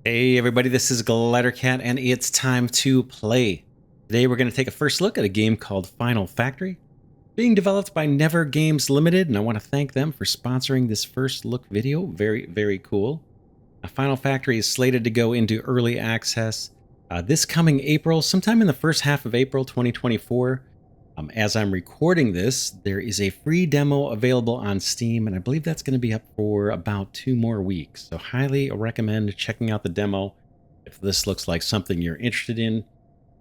Hey everybody, this is Glidercat and it's time to play. Today we're going to take a first look at a game called Final Factory, being developed by Never Games Limited, and I want to thank them for sponsoring this first look video. Very cool. Final Factory is slated to go into early access this coming April, sometime in the first half of April 2024. As I'm recording this, there is a free demo available on Steam, and I believe that's going to be up for about 2 more weeks. So highly recommend checking out the demo if this looks like something you're interested in.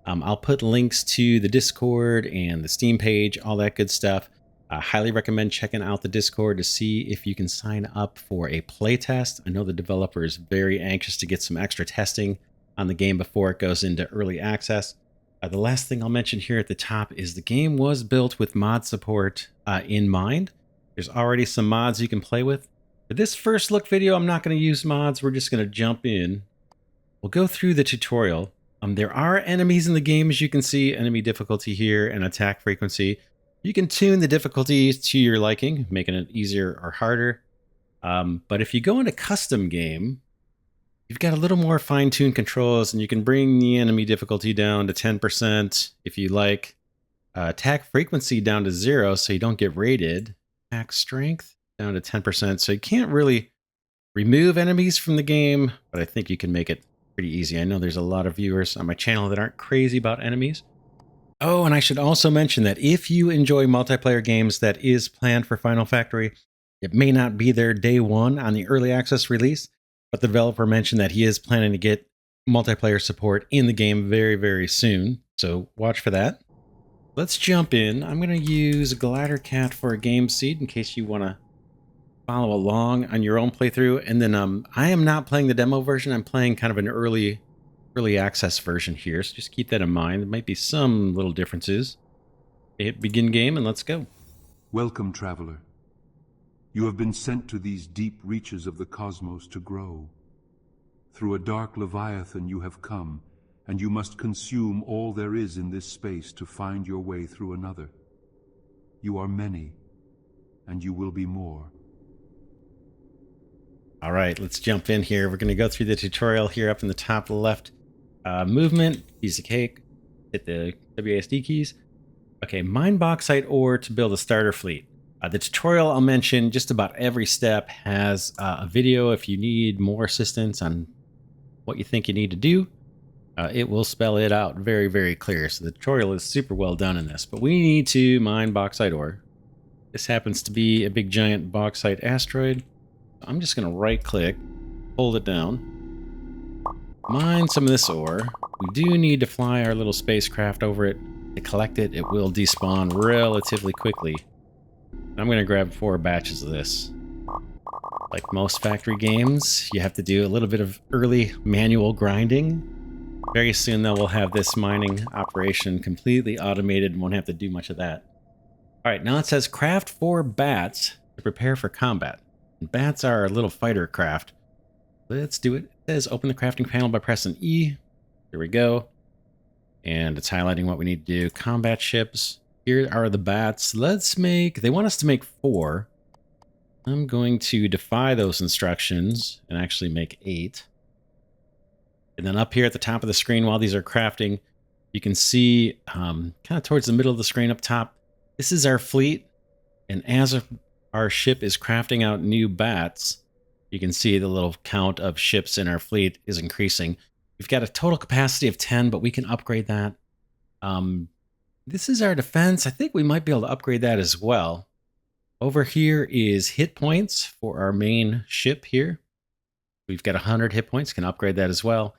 I'll put links to the Discord and the Steam page, all that good stuff. Highly recommend checking out the Discord to see if you can sign up for a playtest. I know the developer is very anxious to get some extra testing on the game before it goes into early access. The last thing I'll mention here at the top is the game was built with mod support in mind. There's already some mods you can play with. For this first look video, I'm not going to use mods. We're just going to jump in. We'll go through the tutorial. There are enemies in the game, as you can see, enemy difficulty here and attack frequency. You can tune the difficulty to your liking, making it easier or harder. But if you go into custom game, you've got a little more fine-tuned controls, and you can bring the enemy difficulty down to 10% if you like. Attack frequency down to 0 so you don't get raided. Attack strength down to 10%. So you can't really remove enemies from the game, but I think you can make it pretty easy. I know there's a lot of viewers on my channel that aren't crazy about enemies. Oh, and I should also mention that if you enjoy multiplayer games that is planned for Final Factory, it may not be there day one on the early access release, but the developer mentioned that he is planning to get multiplayer support in the game very soon. So watch for that. Let's jump in. I'm going to use Glidercat for a game seed in case you want to follow along on your own playthrough. And then I am not playing the demo version. I'm playing kind of an early access version here. So just keep that in mind. There might be some little differences. Hit begin game and let's go. Welcome, traveler. You have been sent to these deep reaches of the cosmos to grow. Through a dark leviathan you have come, and you must consume all there is in this space to find your way through another. You are many, and you will be more. All right, let's jump in here. We're going to go through the tutorial here up in the top left. Movement, piece of cake, hit the WASD keys. Okay, mine bauxite ore to build a starter fleet. The tutorial I'll mention, just about every step has a video if you need more assistance on what you think you need to do. It will spell it out very clear. So the tutorial is super well done in this, but we need to mine bauxite ore. This happens to be a big giant bauxite asteroid. I'm just going to right click, hold it down, mine some of this ore. We do need to fly our little spacecraft over it to collect it. It will despawn relatively quickly. I'm going to grab 4 batches of this. Like most factory games, you have to do a little bit of early manual grinding. Very soon, though, we'll have this mining operation completely automated and won't have to do much of that. All right, now it says craft 4 bats to prepare for combat. And bats are a little fighter craft. Let's do it. It says open the crafting panel by pressing E. There we go. And it's highlighting what we need to do. Combat ships. Here are the bats. They want us to make 4. I'm going to defy those instructions and actually make 8. And then up here at the top of the screen, while these are crafting, you can see kind of towards the middle of the screen up top, this is our fleet. And as our ship is crafting out new bats, you can see the little count of ships in our fleet is increasing. We've got a total capacity of 10, but we can upgrade that. This is our defense. I think we might be able to upgrade that as well. Over here is hit points for our main ship here. We've got 100 hit points. Can upgrade that as well.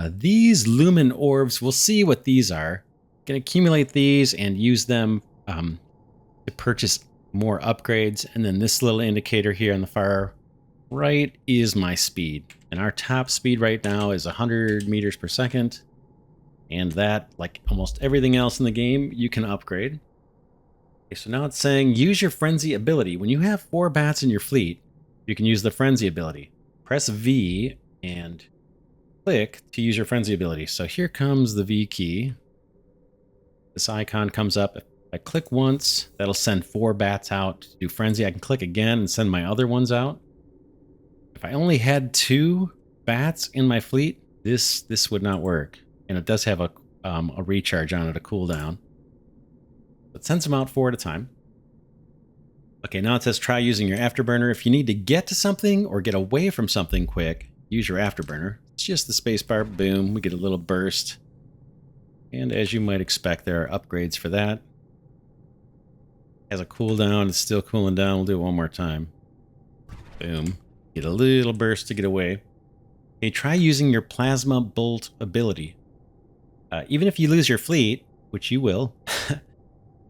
These lumen orbs, we'll see what these are. Can accumulate these and use them to purchase more upgrades. And then this little indicator here on the far right is my speed. And our top speed right now is 100 meters per second. And that, like almost everything else in the game, you can upgrade. Okay, so now it's saying use your frenzy ability. When you have 4 bats in your fleet, you can use the frenzy ability. Press V and click to use your frenzy ability. So here comes the V key. This icon comes up. If I click once, that'll send 4 bats out to do frenzy. I can click again and send my other ones out. If I only had 2, bats in my fleet, this would not work. And it does have a recharge on it, a cooldown. But sends them out 4 at a time. Okay, now it says try using your afterburner. If you need to get to something or get away from something quick, use your afterburner. It's just the spacebar. Boom, we get a little burst. And as you might expect, there are upgrades for that. Has a cooldown. It's still cooling down. We'll do it one more time. Boom. Get a little burst to get away. Okay, try using your plasma bolt ability. Even if you lose your fleet, which you will,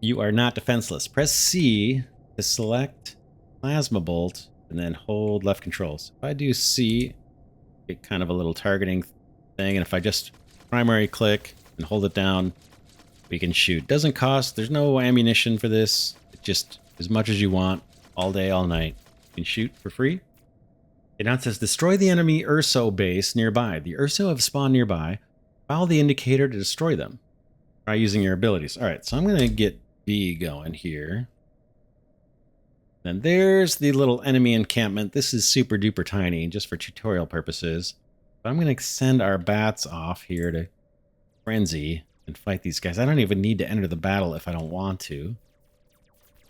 you are not defenseless. Press C to select plasma bolt and then hold left controls. If I do C, get kind of a little targeting thing, and if I just primary click and hold it down, we can shoot. Doesn't cost, there's no ammunition for this. It's just as much as you want, all day, all night. You can shoot for free. And now it says destroy the enemy Urso base nearby. The Urso have spawned nearby. Follow the indicator to destroy them. Try using your abilities. All right, so I'm going to get B going here. Then there's the little enemy encampment. This is super duper tiny just for tutorial purposes. But I'm going to send our bats off here to frenzy and fight these guys. I don't even need to enter the battle if I don't want to.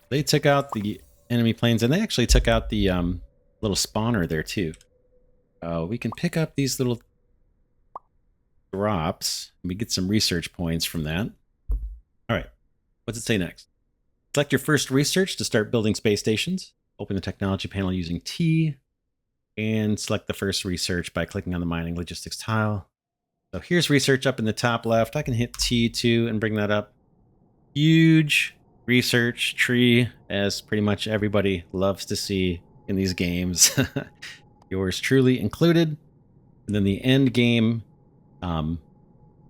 They took out the enemy planes, and they actually took out the little spawner there too. We can pick up these little drops. We get some research points from that. All right, what's it say next? Select your first research to start building space stations. Open the technology panel using T and select the first research by clicking on the mining logistics tile. So here's research up in the top left. I can hit T2 and bring that up. Huge research tree, as pretty much everybody loves to see in these games. Yours truly included. And then the end game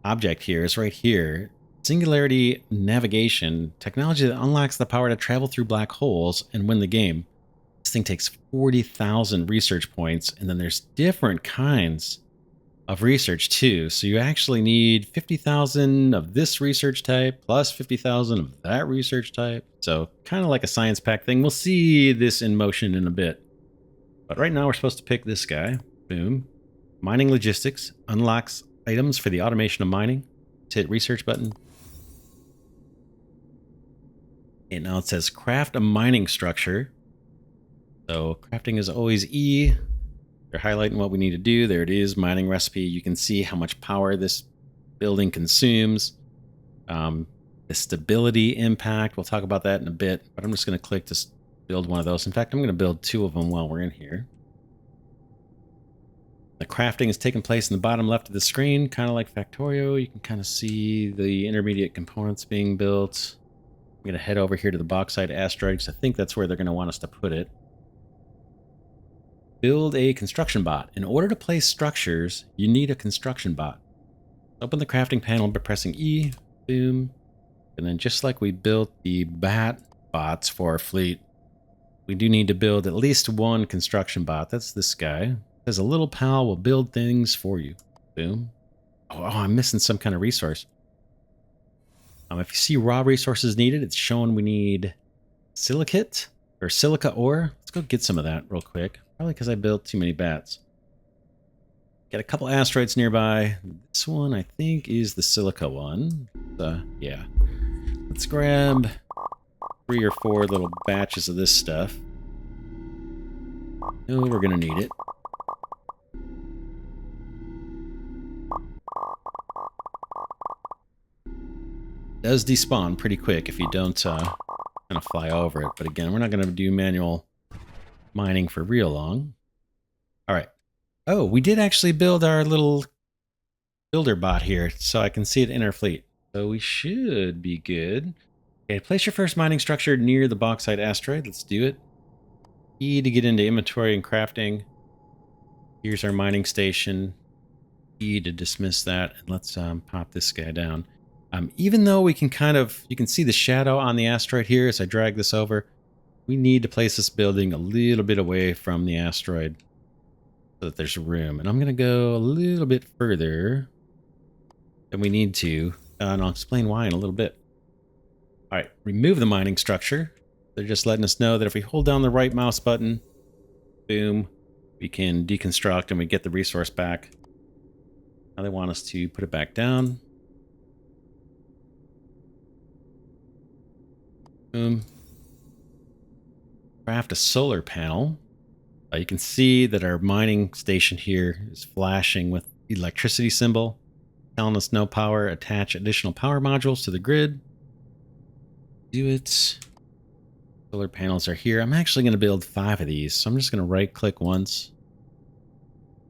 object here is right here. Singularity navigation, technology that unlocks the power to travel through black holes and win the game. This thing takes 40,000 research points, and then there's different kinds of research too. So you actually need 50,000 of this research type plus 50,000 of that research type. So kind of like a science pack thing. We'll see this in motion in a bit. But right now we're supposed to pick this guy. Boom. Mining logistics unlocks items for the automation of mining. Let's hit research button. And now it says craft a mining structure. So crafting is always E. They're highlighting what we need to do. There it is, mining recipe. You can see how much power this building consumes. The stability impact, we'll talk about that in a bit, but I'm just going to click to build one of those. In fact, I'm going to build 2 of them while we're in here. The crafting is taking place in the bottom left of the screen, kind of like Factorio. You can kind of see the intermediate components being built. I'm going to head over here to the bauxite asteroid because I think that's where they're going to want us to put it. Build a construction bot. In order to place structures, you need a construction bot. Open the crafting panel by pressing E. Boom. And then just like we built the bat bots for our fleet, we do need to build at least 1 construction bot. That's this guy. It says a little pal will build things for you. Boom. Oh, I'm missing some kind of resource. If you see raw resources needed, it's showing we need silicate or silica ore. Let's go get some of that real quick. Probably because I built too many bats. Got a couple asteroids nearby. This one, I think, is the silica one. Yeah. Let's grab 3 or 4 little batches of this stuff. Oh, we're going to need it. It does despawn pretty quick if you don't kind of fly over it. But again, we're not going to do manual mining for real long. All right. Oh, we did actually build our little builder bot here, so I can see it in our fleet. So we should be good. Okay, place your first mining structure near the bauxite asteroid. Let's do it. E to get into inventory and crafting. Here's our mining station. E to dismiss that. And let's pop this guy down. Even though we can kind of, you can see the shadow on the asteroid here as I drag this over, we need to place this building a little bit away from the asteroid so that there's room. And I'm going to go a little bit further than we need to, and I'll explain why in a little bit. All right, remove the mining structure. They're just letting us know that if we hold down the right mouse button, boom, We can deconstruct and we get the resource back. Now they want us to put it back down. Boom. Craft a solar panel. You can see that our mining station here is flashing with the electricity symbol, telling us no power. Attach additional power modules to the grid. Do it. Solar panels are here. I'm actually going to build 5 of these, so I'm just going to right click once,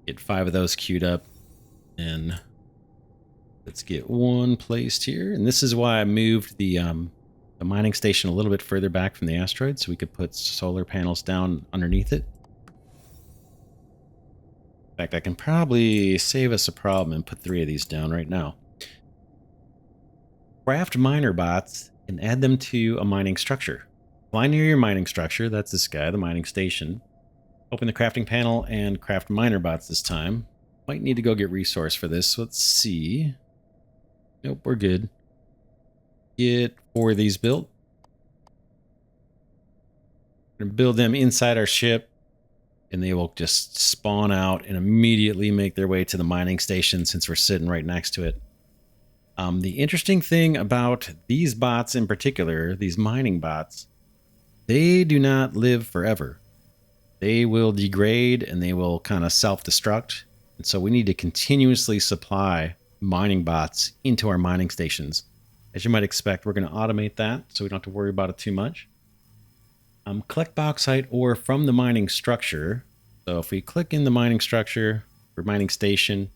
get 5 of those queued up, and let's get one placed here. And this is why I moved the mining station a little bit further back from the asteroid, so we could put solar panels down underneath it. In fact, I can probably save us a problem and put 3 of these down right now. Craft miner bots and add them to a mining structure. Fly near your mining structure, that's this guy, the mining station. Open the crafting panel and craft miner bots this time. Might need to go get resource for this, so let's see. Nope, we're good. Get 4 of these built. We're going to build them inside our ship, and they will just spawn out and immediately make their way to the mining station since we're sitting right next to it. The interesting thing about these bots in particular, these mining bots, they do not live forever. They will degrade and they will kind of self-destruct. And so we need to continuously supply mining bots into our mining stations. As you might expect, we're going to automate that so we don't have to worry about it too much. Collect bauxite ore from the mining structure. So if we click in the mining structure or mining station,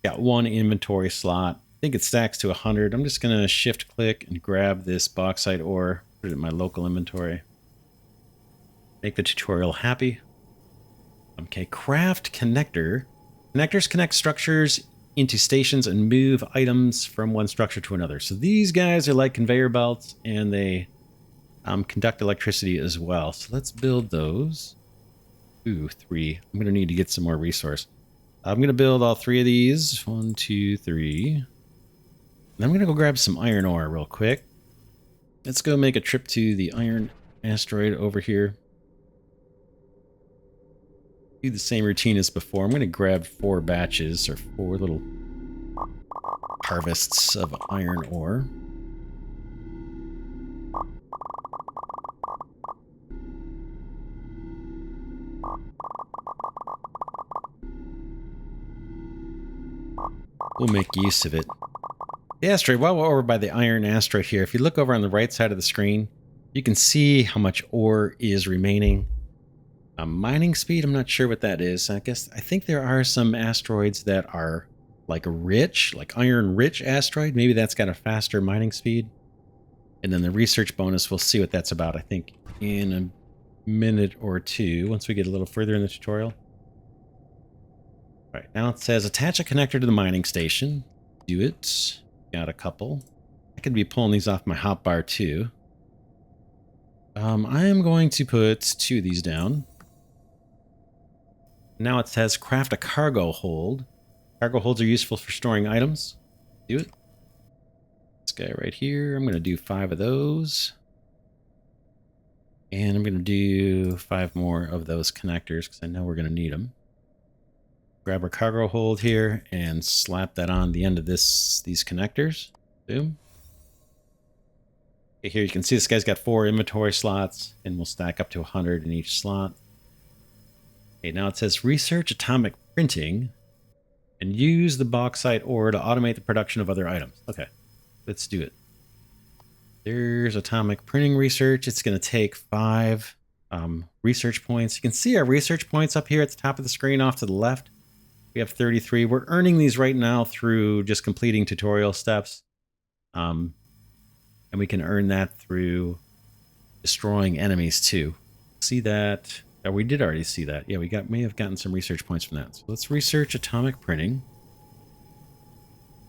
got 1 inventory slot. I think it stacks to 100. I'm just going to shift click and grab this bauxite ore, put it in my local inventory. Make the tutorial happy. Okay, craft connector. Connectors connect structures into stations and move items from one structure to another. So these guys are like conveyor belts, and they conduct electricity as well. So let's build those. Ooh, 3. I'm going to need to get some more resource. I'm going to build all 3 of these. 1, 2, 3. And I'm going to go grab some iron ore real quick. Let's go make a trip to the iron asteroid over here. Do the same routine as before. I'm going to grab 4 batches, or 4 little harvests of iron ore. We'll make use of it. The asteroid, while we're over by the iron asteroid here, if you look over on the right side of the screen, you can see how much ore is remaining. Mining speed, I'm not sure what that is. I think there are some asteroids that are like rich, like iron rich asteroid. Maybe that's got a faster mining speed. And then the research bonus, we'll see what that's about, I think, in a minute or 2, once we get a little further in the tutorial. All right, now it says attach a connector to the mining station. Do it. Got a couple. I could be pulling these off my hotbar too. I am going to put 2 of these down. Now it says craft a cargo hold. Cargo holds are useful for storing items. Do it. This guy right here, I'm going to do 5 of those. And I'm going to do 5 more of those connectors because I know we're going to need them. Grab our cargo hold here and slap that on the end of these connectors. Boom. Okay, here you can see this guy's got 4 inventory slots and we'll stack up to 100 in each slot. Okay, now it says research atomic printing and use the bauxite ore to automate the production of other items. Okay, let's do it. There's atomic printing research. It's going to take 5 research points. You can see our research points up here at the top of the screen off to the left. We have 33. We're earning these right now through just completing tutorial steps. And we can earn that through destroying enemies too. See that? Oh, we did already see that. Yeah, we may have gotten some research points from that. So let's research atomic printing.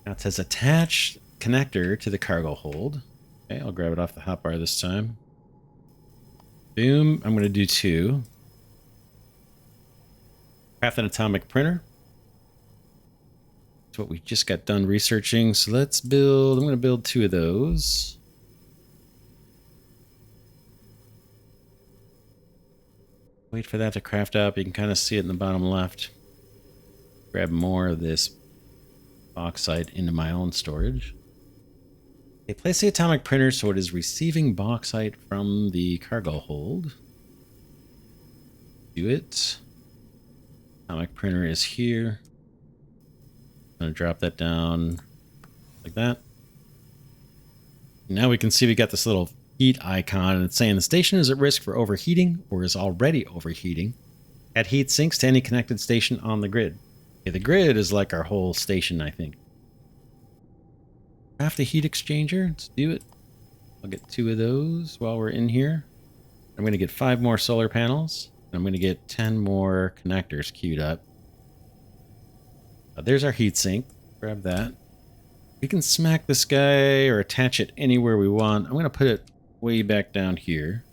Now it says attach connector to the cargo hold. Okay, I'll grab it off the hotbar this time. Boom. I'm going to do 2. Craft an atomic printer. That's what we just got done researching. So let's build, I'm going to build 2 of those. Wait for that to craft up. You can kind of see it in the bottom left. Grab more of this bauxite into my own storage. Okay, place the atomic printer so it is receiving bauxite from the cargo hold. Do it. Atomic printer is here. I'm going to drop that down like that. Now we can see we got this little heat icon, and it's saying the station is at risk for overheating or is already overheating. Add heat sinks to any connected station on the grid. Okay, the grid is like our whole station, I think. Craft a heat exchanger. Let's do it. I'll get 2 of those while we're in here. I'm going to get 5 more solar panels. And I'm going to get 10 more connectors queued up. There's our heat sink. Grab that. We can smack this guy or attach it anywhere we want. I'm going to put it way back down here.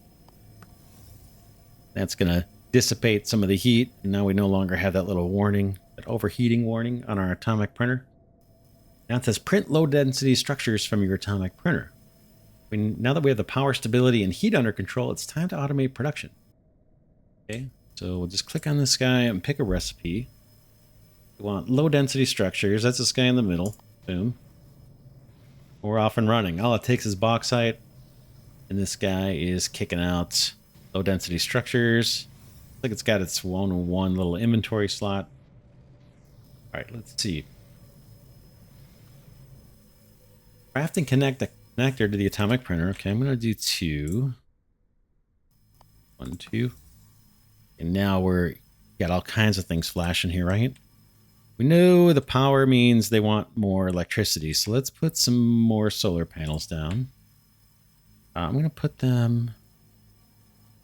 That's going to dissipate some of the heat. And now we no longer have that little warning, that overheating warning on our atomic printer. Now it says print low density structures from your atomic printer. Now that we have the power, stability, and heat under control, it's time to automate production. Okay, so we'll just click on this guy and pick a recipe. We want low density structures. That's this guy in the middle. Boom. We're off and running. All it takes is bauxite. And this guy is kicking out low density structures. Looks like it's got its one little inventory slot. All right, let's see. Craft and connect the connector to the atomic printer. Okay, I'm going to do 2. 1, 2. And now we're got all kinds of things flashing here, right? We know the power means they want more electricity. So let's put some more solar panels down. I'm going to put them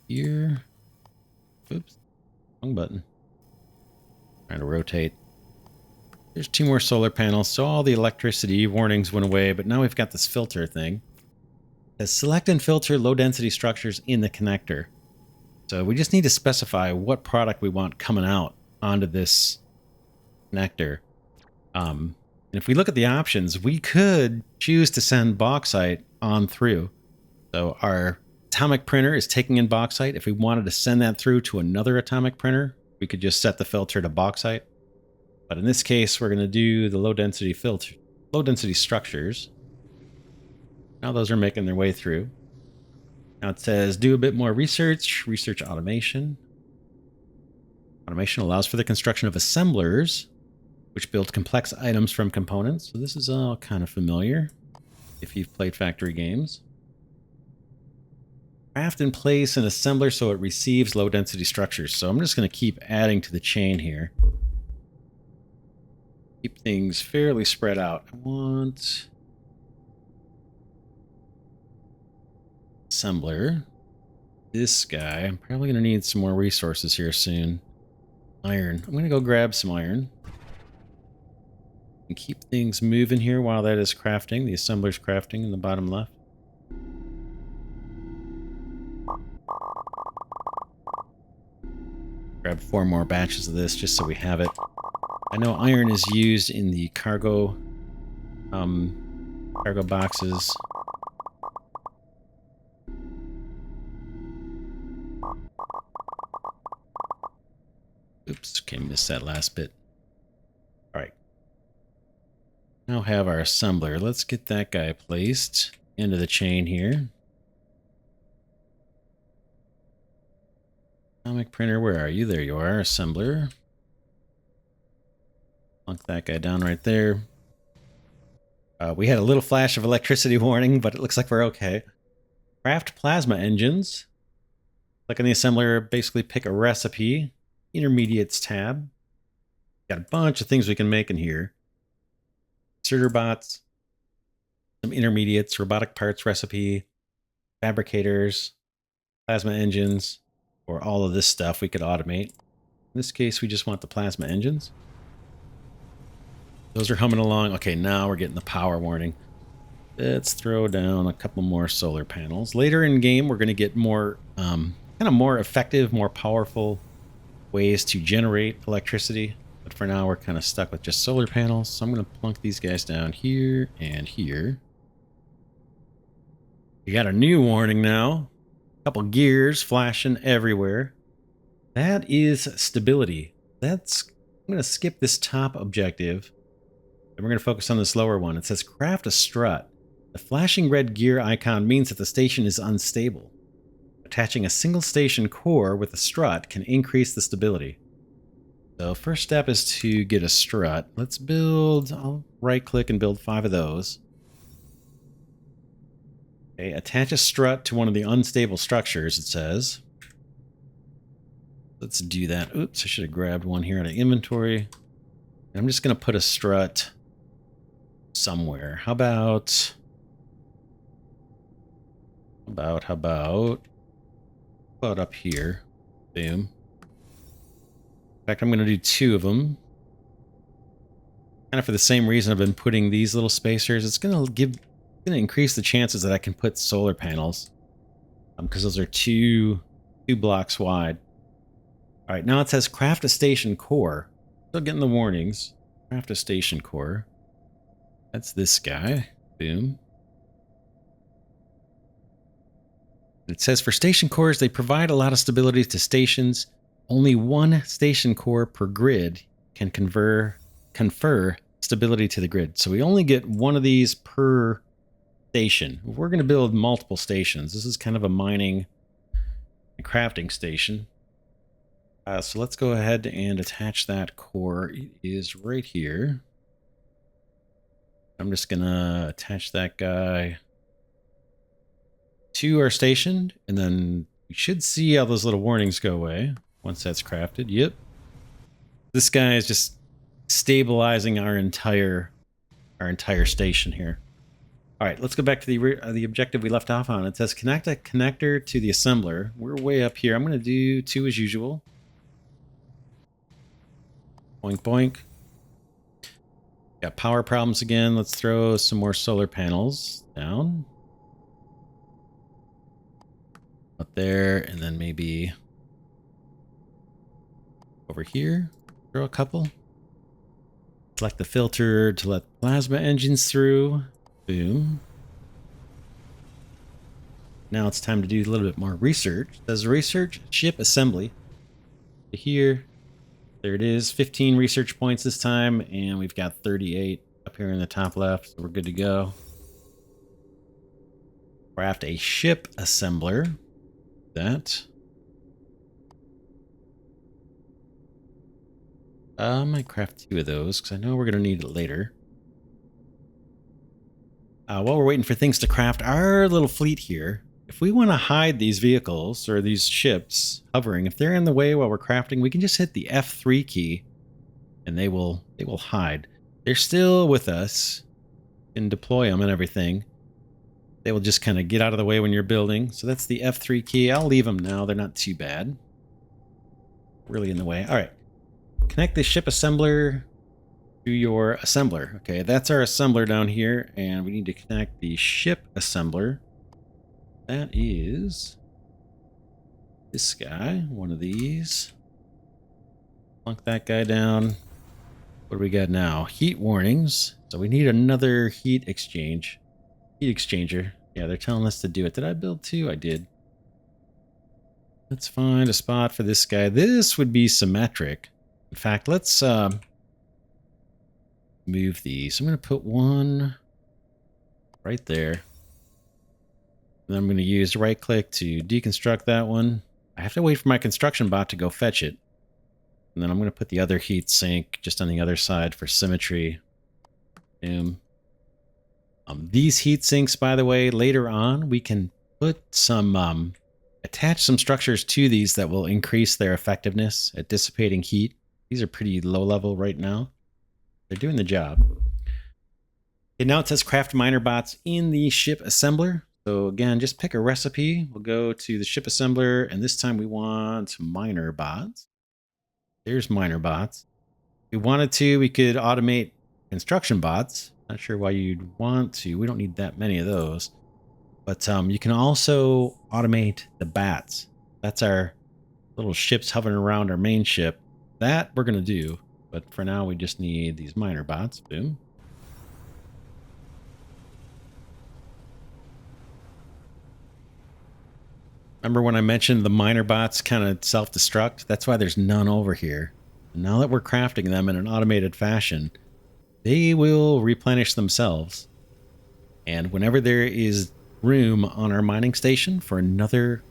here. Oops. Wrong button. Trying to rotate. There's 2 more solar panels, so all the electricity warnings went away, but now we've got this filter thing. It says select and filter low-density structures in the connector. So we just need to specify what product we want coming out onto this connector. And if we look at the options, we could choose to send bauxite on through. So our atomic printer is taking in bauxite. If we wanted to send that through to another atomic printer, we could just set the filter to bauxite. But in this case, we're going to do the low density filter, low density structures. Now those are making their way through. Now it says do a bit more research, research automation. Automation allows for the construction of assemblers, which build complex items from components. So this is all kind of familiar if you've played factory games. Craft and place an assembler so it receives low density structures. So I'm just going to keep adding to the chain here. Keep things fairly spread out. I want assembler. This guy. I'm probably going to need some more resources here soon. Iron. I'm going to go grab some iron. And keep things moving here while that is crafting. The assembler's crafting in the bottom left. Grab 4 more batches of this just so we have it. I know iron is used in the cargo boxes. Oops, okay, missed that last bit. All right. Now have our assembler. Let's get that guy placed into the chain here. Atomic printer, where are you? There you are, assembler. Plunk that guy down right there. We had a little flash of electricity warning, but it looks like we're okay. Craft plasma engines. Click on the assembler, basically pick a recipe. Intermediates tab. Got a bunch of things we can make in here. Inserter bots. Some intermediates, robotic parts recipe. Fabricators. Plasma engines. Or all of this stuff we could automate. In this case, we just want the plasma engines. Those are humming along. Okay, now we're getting the power warning. Let's throw down a couple more solar panels. Later in game, we're going to get more, kind of more effective, more powerful ways to generate electricity. But for now, we're kind of stuck with just solar panels. So I'm going to plunk these guys down here and here. We got a new warning now. A couple gears flashing everywhere. That is stability. I'm going to skip this top objective, and we're going to focus on this lower one. It says craft a strut. The flashing red gear icon means that the station is unstable. Attaching a single station core with a strut can increase the stability. So first step is to get a strut. Let's build, I'll right click and build 5 of those. Okay, attach a strut to one of the unstable structures, it says. Let's do that. Oops, I should have grabbed one here out of inventory. I'm just going to put a strut somewhere. How about up here? Boom. In fact, I'm going to do 2 of them. Kind of for the same reason I've been putting these little spacers. It's going to increase the chances that I can put solar panels. Because those are two blocks wide. All right, now it says craft a station core. Still getting the warnings. Craft a station core. That's this guy. Boom. It says for station cores, they provide a lot of stability to stations. Only one station core per grid can confer stability to the grid. So we only get one of these per station. We're going to build multiple stations. This is kind of a mining and crafting station. So let's go ahead and attach that core. It is right here. I'm just going to attach that guy to our station, and then we should see how those little warnings go away once that's crafted. Yep. This guy is just stabilizing our entire station here. All right, let's go back to the objective we left off on. It says connect a connector to the assembler. We're way up here. I'm going to do 2 as usual. Boink, boink. Got power problems again. Let's throw some more solar panels down. Up there, and then maybe over here. Throw a couple. Select the filter to let plasma engines through. Boom. Now it's time to do a little bit more research. It says research ship assembly. Here. There it is, 15 research points this time, and we've got 38 up here in the top left, so we're good to go. Craft a ship assembler. That. I might craft 2 of those, because I know we're going to need it later. While we're waiting for things to craft our little fleet here, if we want to hide these vehicles or these ships hovering, if they're in the way while we're crafting, we can just hit the F3 key and they will hide. They're still with us and deploy them and everything. They will just kind of get out of the way when you're building. So that's the F3 key. I'll leave them now. They're not too bad. Really in the way. All right. Connect the ship assembler to your assembler. Okay, that's our assembler down here, and we need to connect the ship assembler. That is this guy, one of these. Plunk that guy down. What do we got now? Heat warnings. So we need another heat exchange. Heat exchanger. Yeah, they're telling us to do it. Did I build 2? I did. Let's find a spot for this guy. This would be symmetric. In fact, let's move these. I'm going to put one right there. Then I'm going to use right click to deconstruct that one. I have to wait for my construction bot to go fetch it. And then I'm going to put the other heat sink just on the other side for symmetry. Boom. These heat sinks, by the way, later on, we can put some, attach some structures to these that will increase their effectiveness at dissipating heat. These are pretty low level right now. They're doing the job. Okay, now it says craft miner bots in the ship assembler. So again, just pick a recipe. We'll go to the ship assembler, and this time we want miner bots. There's miner bots. If we wanted to, we could automate construction bots. Not sure why you'd want to. We don't need that many of those. But you can also automate the bats. That's our little ships hovering around our main ship. That we're going to do. But for now, we just need these miner bots. Boom. Remember when I mentioned the miner bots kind of self-destruct? That's why there's none over here. And now that we're crafting them in an automated fashion, they will replenish themselves. And whenever there is room on our mining station for another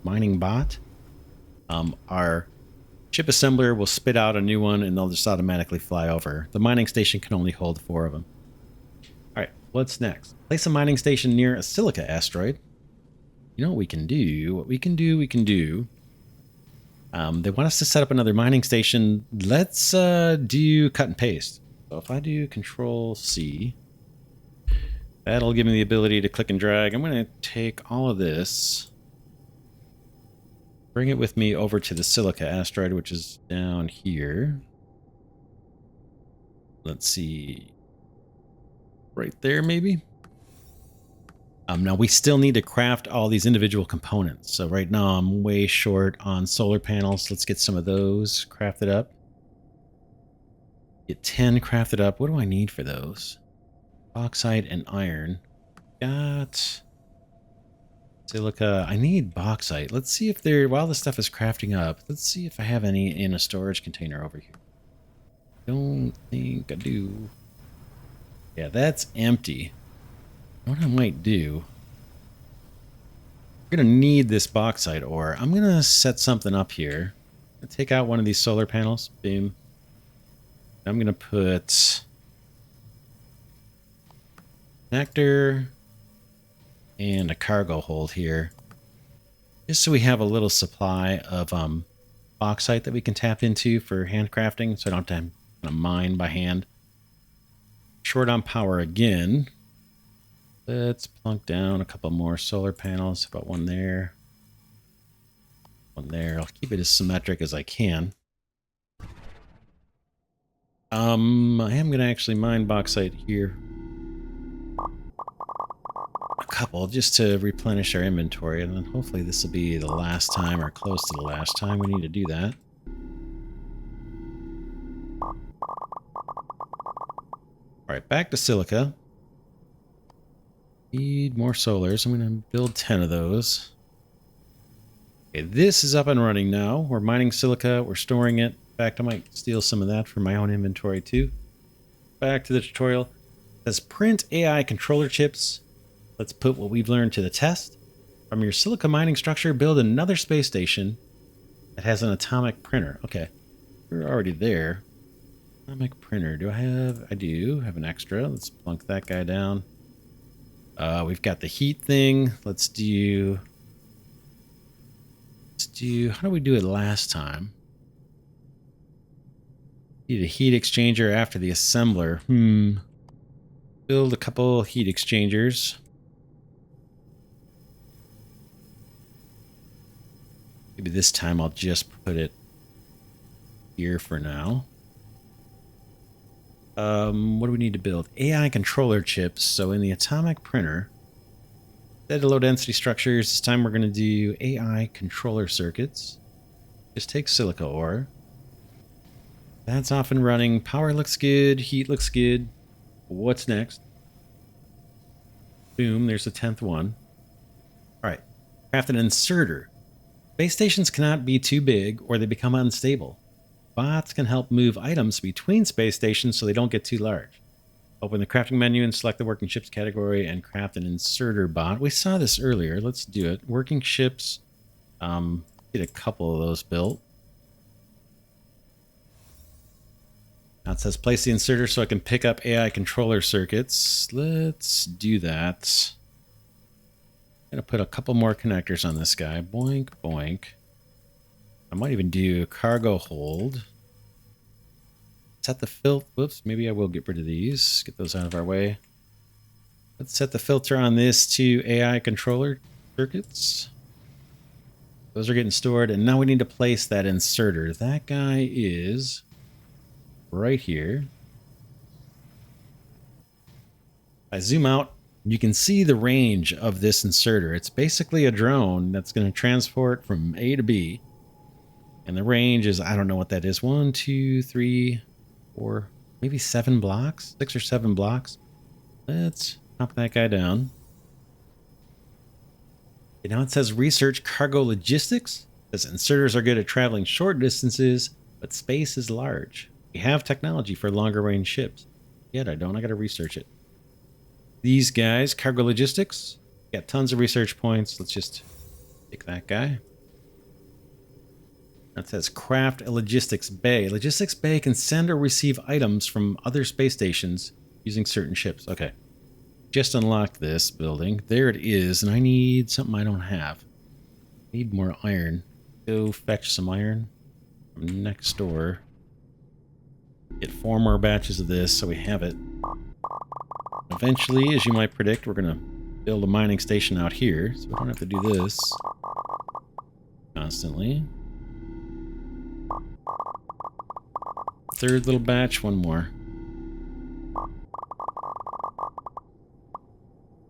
mining bot, our ship assembler will spit out a new one and they'll just automatically fly over. The mining station can only hold 4 of them. All right, what's next? Place a mining station near a silica asteroid. You know what we can do? What we can do, they want us to set up another mining station. Let's do cut and paste. So if I do Control C, that'll give me the ability to click and drag. I'm going to take all of this, bring it with me over to the silica asteroid, which is down here. Let's see. Right there, maybe? Now, we still need to craft all these individual components. So right now, I'm way short on solar panels. Let's get some of those crafted up. Get 10 crafted up. What do I need for those? Bauxite and iron. Got silica. I need bauxite. Let's see if there, while this stuff is crafting up, let's see if I have any in a storage container over here. Don't think I do. Yeah, that's empty. What I might do, we're going to need this bauxite ore. I'm going to set something up here. Take out one of these solar panels. Boom. I'm going to put connector and a cargo hold here. Just so we have a little supply of bauxite that we can tap into for handcrafting, so I don't have to mine by hand. Short on power again. Let's plunk down a couple more solar panels. About one there. One there. I'll keep it as symmetric as I can. I am going to actually mine bauxite here. A couple, just to replenish our inventory. And then hopefully this will be the last time, or close to the last time we need to do that. Alright, back to silica. Need more solars. I'm going to build 10 of those. Okay, this is up and running now. We're mining silica. We're storing it. In fact, I might steal some of that for my own inventory too. Back to the tutorial. It says print AI controller chips. Let's put what we've learned to the test. From your silica mining structure, build another space station that has an atomic printer. Okay, we're already there. Atomic printer. Do I have? I do have an extra. Let's plunk that guy down. We've got the heat thing. Let's do, how do we do it last time? Need a heat exchanger after the assembler. Build a couple heat exchangers. Maybe this time I'll just put it here for now. What do we need to build? AI controller chips. So in the atomic printer, instead of low density structures, this time we're going to do AI controller circuits. Just take silica ore. That's off and running. Power looks good. Heat looks good. What's next? Boom, there's the 10th one. All right, craft an inserter. Base stations cannot be too big or they become unstable. Bots can help move items between space stations so they don't get too large. Open the crafting menu and select the working ships category and craft an inserter bot. We saw this earlier. Let's do it. Working ships. Get a couple of those built. Now it says place the inserter so I can pick up AI controller circuits. Let's do that. I'm going to put a couple more connectors on this guy. Boink, boink. I might even do cargo hold. Set the filter. Whoops, maybe I will get rid of these. Get those out of our way. Let's set the filter on this to AI controller circuits. Those are getting stored, and now we need to place that inserter. That guy is right here. I zoom out, you can see the range of this inserter. It's basically a drone that's going to transport from A to B. And the range is, I don't know what that is. 1, 2, 3, 4, maybe 7 blocks, 6 or 7 blocks. Let's knock that guy down. Now it says research cargo logistics. It says inserters are good at traveling short distances, but space is large. We have technology for longer range ships. Yet I don't. I got to research it. These guys, cargo logistics, got tons of research points. Let's just pick that guy. That says craft a logistics bay. Logistics bay can send or receive items from other space stations using certain ships. Okay. Just unlocked this building. There it is, and I need something I don't have. I need more iron. Go fetch some iron from next door. Get 4 more batches of this so we have it. Eventually, as you might predict, we're going to build a mining station out here, so we don't have to do this constantly. Third little batch, one more.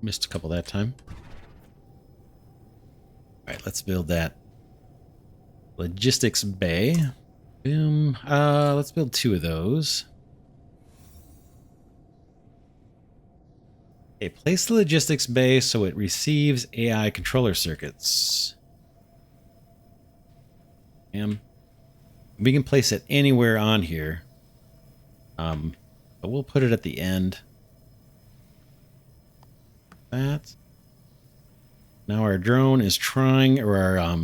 Missed a couple that time. Alright, let's build that logistics bay. Boom. Let's build 2 of those. Okay, place the logistics bay so it receives AI controller circuits. We can place it anywhere on here. But we'll put it at the end. That. Now our drone is trying, or our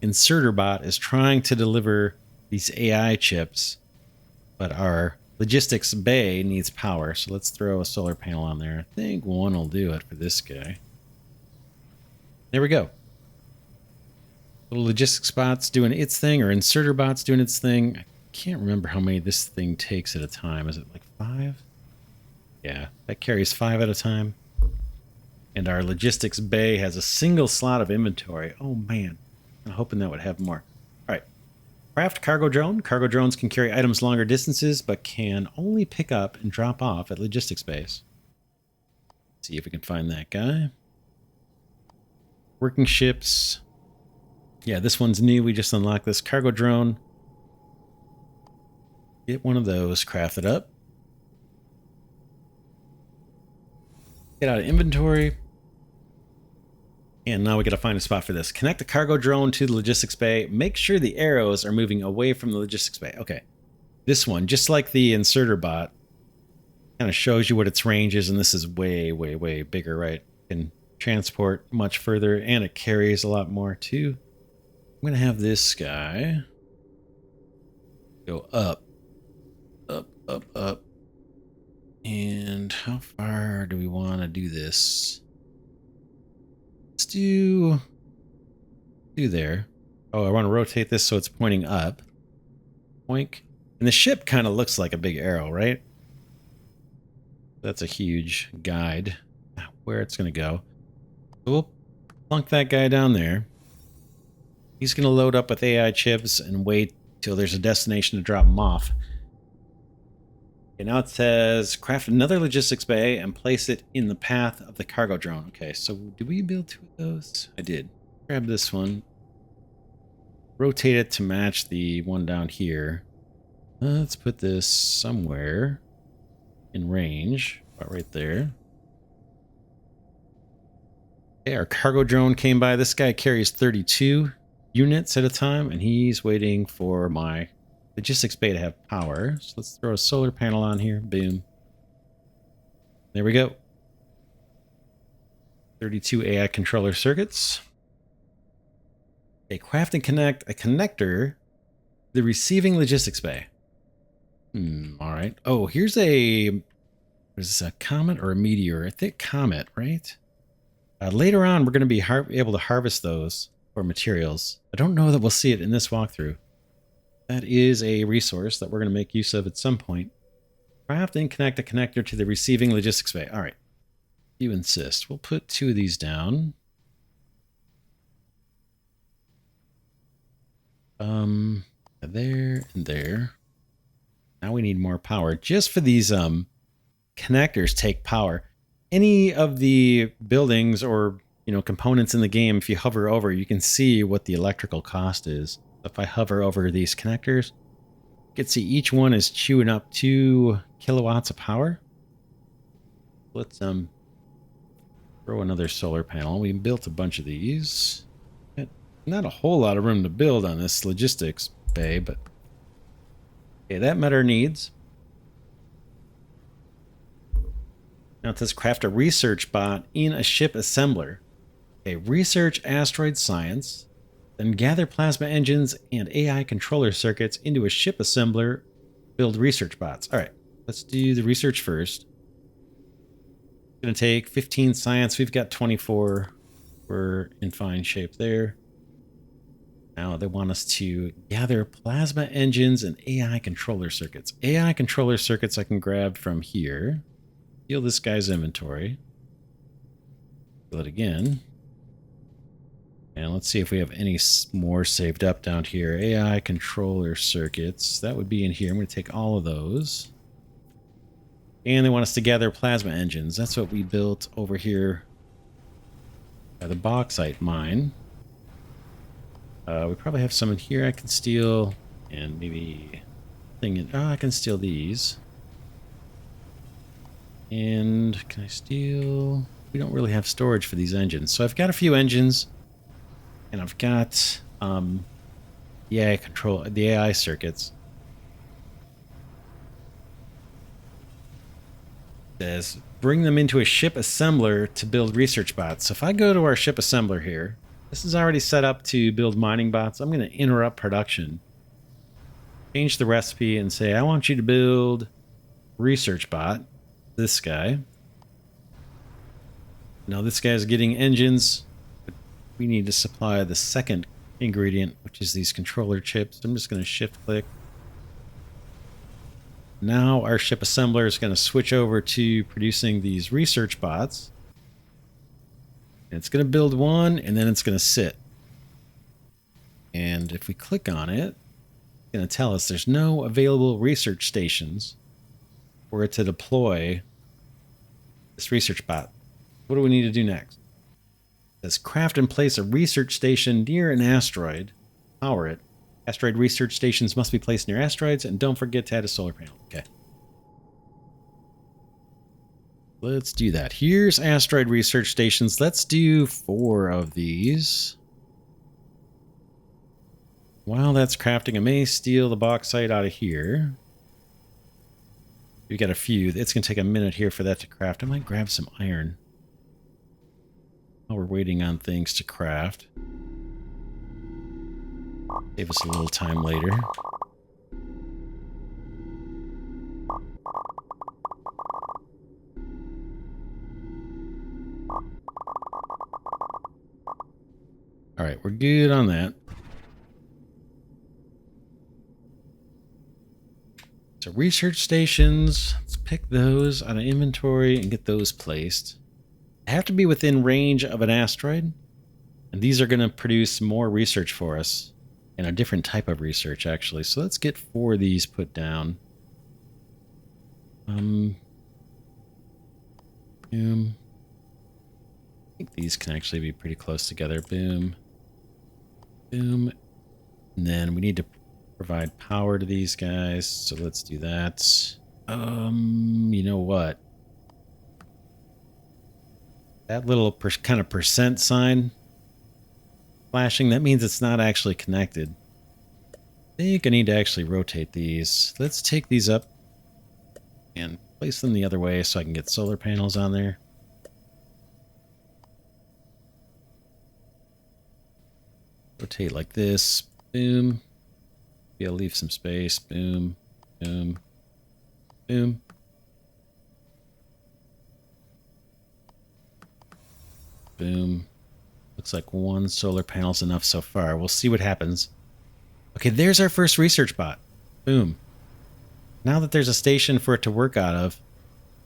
inserter bot is trying to deliver these AI chips, but our logistics bay needs power, so let's throw a solar panel on there. I think one will do it for this guy. There we go. Little logistics bot's doing its thing, or inserter bot's doing its thing. I can't remember how many this thing takes at a time. Is it like 5? Yeah, that carries 5 at a time. And our logistics bay has a single slot of inventory. Oh man, I'm hoping that would have more. All right, craft cargo drone. Cargo drones can carry items longer distances, but can only pick up and drop off at logistics bays. See if we can find that guy. Working ships. Yeah, this one's new. We just unlocked this cargo drone. Get one of those crafted up. Get out of inventory. And now we got to find a spot for this. Connect the cargo drone to the logistics bay. Make sure the arrows are moving away from the logistics bay. Okay. This one, just like the inserter bot, kind of shows you what its range is. And this is way, way, way bigger, right? Can transport much further, and it carries a lot more too. I'm going to have this guy go up, up, up, up. And how far do we want to do this? Let's do there. Oh, I want to rotate this so it's pointing up. Poink. And the ship kind of looks like a big arrow, right? That's a huge guide where it's going to go. So we'll plunk that guy down there. He's going to load up with AI chips and wait till there's a destination to drop them off. Okay, now it says craft another logistics bay and place it in the path of the cargo drone. Okay, so did we build 2 of those? I did. Grab this one. Rotate it to match the one down here. Let's put this somewhere in range. About right there. Okay, our cargo drone came by. This guy carries 32 units at a time, and he's waiting for my logistics bay to have power. So let's throw a solar panel on here. Boom. There we go. 32 AI controller circuits. Okay, craft and connect a connector to the receiving logistics bay. All right. Oh, here's a... Is this a comet or a meteor? I think comet, right? Later on, we're going to be able to harvest those for materials. I don't know that we'll see it in this walkthrough. That is a resource that we're going to make use of at some point. Craft and connect a connector to the receiving logistics bay. All right. You insist. We'll put 2 of these down. There and there. Now we need more power. Just for these connectors take power. Any of the buildings or components in the game, if you hover over, you can see what the electrical cost is. If I hover over these connectors, you can see each one is chewing up 2 kilowatts of power. Let's Throw another solar panel. We built a bunch of these. Not a whole lot of room to build on this logistics bay, but okay, that met our needs. Now it says craft a research bot in a ship assembler. Okay, research asteroid science, then gather plasma engines and AI controller circuits into a ship assembler. Build research bots. All right, let's do the research first. It's going to take 15 science. We've got 24. We're in fine shape there. Now they want us to gather plasma engines and AI controller circuits. AI controller circuits I can grab from here. Steal this guy's inventory. Fill it again. And let's see if we have any more saved up down here. AI controller circuits. That would be in here. I'm going to take all of those. And they want us to gather plasma engines. That's what we built over here by the bauxite mine. We probably have some in here I can steal. And maybe... I can steal these. And can I steal... We don't really have storage for these engines. So I've got a few engines. And I've got the AI circuits. It says bring them into a ship assembler to build research bots. So if I go to our ship assembler here, this is already set up to build mining bots. I'm going to interrupt production. Change the recipe and say I want you to build research bot. This guy. Now this guy's getting engines. We need to supply the second ingredient, which is these controller chips. I'm just going to shift click. Now our ship assembler is going to switch over to producing these research bots. And it's going to build one, and then it's going to sit. And if we click on it, it's going to tell us there's no available research stations for it to deploy this research bot. What do we need to do next? It says craft and place a research station near an asteroid. Power it. Asteroid research stations must be placed near asteroids, and don't forget to add a solar panel. Okay. Let's do that. Here's asteroid research stations. Let's do 4 of these. While that's crafting, I may steal the bauxite out of here. We've got a few. It's going to take a minute here for that to craft. I might grab some iron while we're waiting on things to craft. Save us a little time later. All right, we're good on that. So research stations, let's pick those out of inventory and get those placed. They have to be within range of an asteroid, and these are going to produce more research for us, and a different type of research actually. So let's get 4 of these put down. Boom. I think these can actually be pretty close together. Boom. Boom. And then we need to provide power to these guys, so let's do that. You know what? That little kind of percent sign flashing, that means it's not actually connected. I think I need to actually rotate these. Let's take these up and place them the other way so I can get solar panels on there. Rotate like this. Boom. Be able to leave some space. Boom. Boom. Boom. Boom. Looks like 1 solar panel's enough so far. We'll see what happens. Okay, there's our first research bot. Boom. Now that there's a station for it to work out of,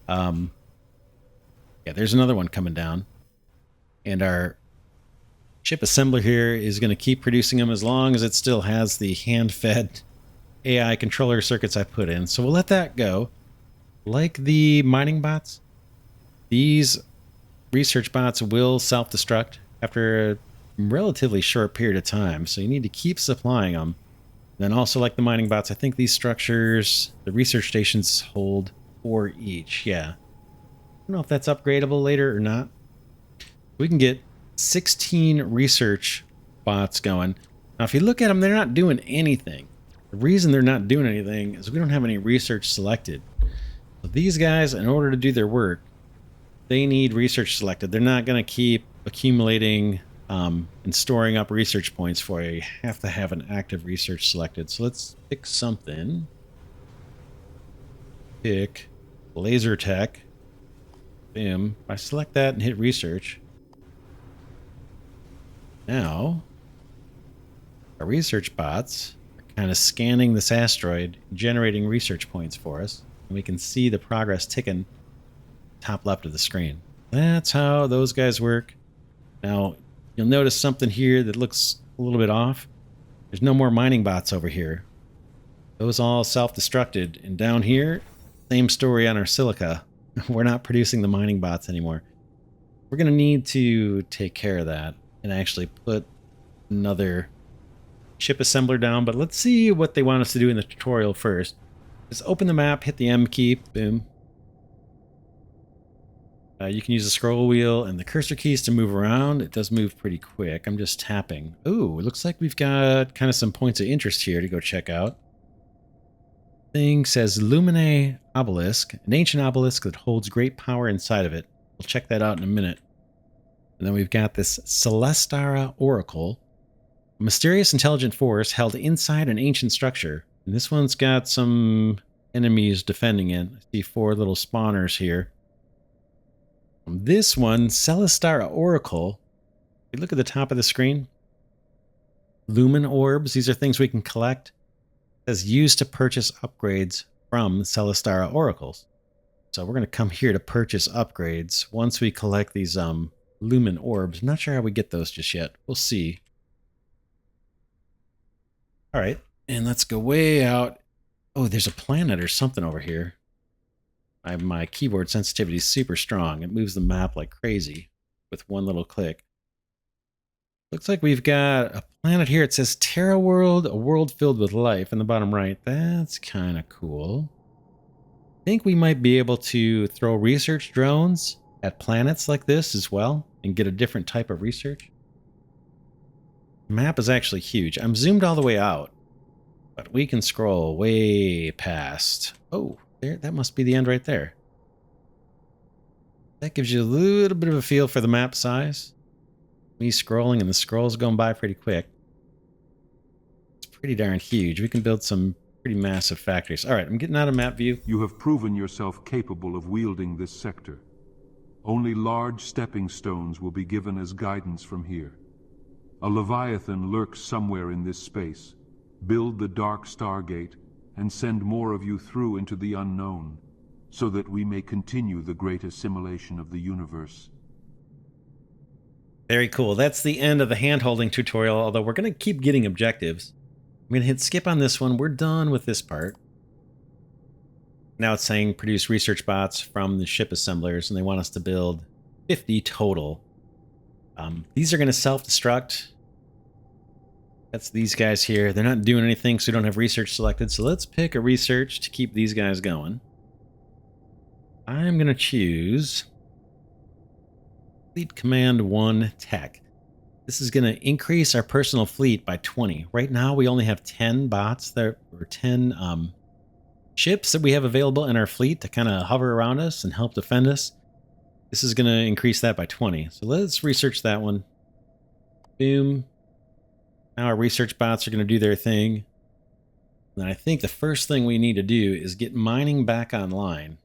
yeah, there's another one coming down. And our ship assembler here is going to keep producing them as long as it still has the hand-fed AI controller circuits I put in. So we'll let that go. Like the mining bots, these research bots will self-destruct after a relatively short period of time. So you need to keep supplying them. And then also like the mining bots, I think these structures, the research stations hold 4 each. Yeah. I don't know if that's upgradable later or not. We can get 16 research bots going. Now, if you look at them, they're not doing anything. The reason they're not doing anything is we don't have any research selected. So these guys, in order to do their work, they need research selected. They're not going to keep accumulating and storing up research points for you. You have to have an active research selected. So let's pick something. Pick laser tech. Boom. If I select that and hit research, now our research bots are kind of scanning this asteroid, generating research points for us. And we can see the progress ticking top left of the screen. That's how those guys work. Now, you'll notice something here that looks a little bit off. There's no more mining bots over here. Those all self-destructed. And down here, same story on our silica. We're not producing the mining bots anymore. We're going to need to take care of that and actually put another ship assembler down. But let's see what they want us to do in the tutorial first. Just open the map, hit the M key, boom. You can use the scroll wheel and the cursor keys to move around. It does move pretty quick. I'm just tapping. Ooh, it looks like we've got kind of some points of interest here to go check out. Thing says Lumine Obelisk, an ancient obelisk that holds great power inside of it. We'll check that out in a minute. And then we've got this Celestara Oracle, a mysterious intelligent force held inside an ancient structure. And this one's got some enemies defending it. I see 4 little spawners here. This one, Celestara Oracle, if you look at the top of the screen, Lumen Orbs, these are things we can collect. It says used to purchase upgrades from Celestara Oracles. So we're going to come here to purchase upgrades once we collect these Lumen Orbs. I'm not sure how we get those just yet. We'll see. All right, and let's go way out. Oh, there's a planet or something over here. My keyboard sensitivity is super strong. It moves the map like crazy with one little click. Looks like we've got a planet here. It says Terra World, a world filled with life in the bottom right. That's kind of cool. I think we might be able to throw research drones at planets like this as well and get a different type of research. The map is actually huge. I'm zoomed all the way out, but we can scroll way past. Oh, there, that must be the end right there. That gives you a little bit of a feel for the map size. Me scrolling and the scroll's going by pretty quick. It's pretty darn huge. We can build some pretty massive factories. All right, I'm getting out of map view. You have proven yourself capable of wielding this sector. Only large stepping stones will be given as guidance from here. A Leviathan lurks somewhere in this space. Build the Dark Stargate and send more of you through into the unknown, so that we may continue the great assimilation of the universe. Very cool. That's the end of the hand-holding tutorial, although we're going to keep getting objectives. I'm going to hit skip on this one. We're done with this part. Now it's saying produce research bots from the ship assemblers, and they want us to build 50 total. These are going to self-destruct. That's these guys here. They're not doing anything, so we don't have research selected. So let's pick a research to keep these guys going. I'm going to choose Fleet Command 1 Tech. This is going to increase our personal fleet by 20. Right now, we only have 10 bots, or 10 ships that we have available in our fleet to kind of hover around us and help defend us. This is going to increase that by 20. So let's research that one. Boom. Now our research bots are going to do their thing. And I think the first thing we need to do is get mining back online.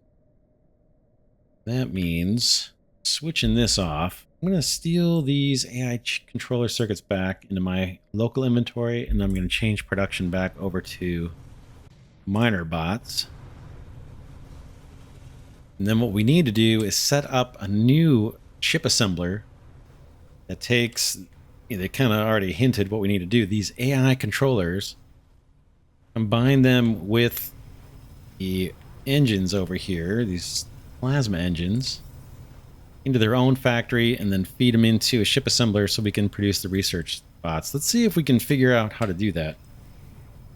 That means switching this off. I'm going to steal these AI controller circuits back into my local inventory, and I'm going to change production back over to miner bots. And then what we need to do is set up a new ship assembler that takes, they kind of already hinted what we need to do. These AI controllers, combine them with the engines over here, these plasma engines, into their own factory, and then feed them into a ship assembler so we can produce the research bots. Let's see if we can figure out how to do that.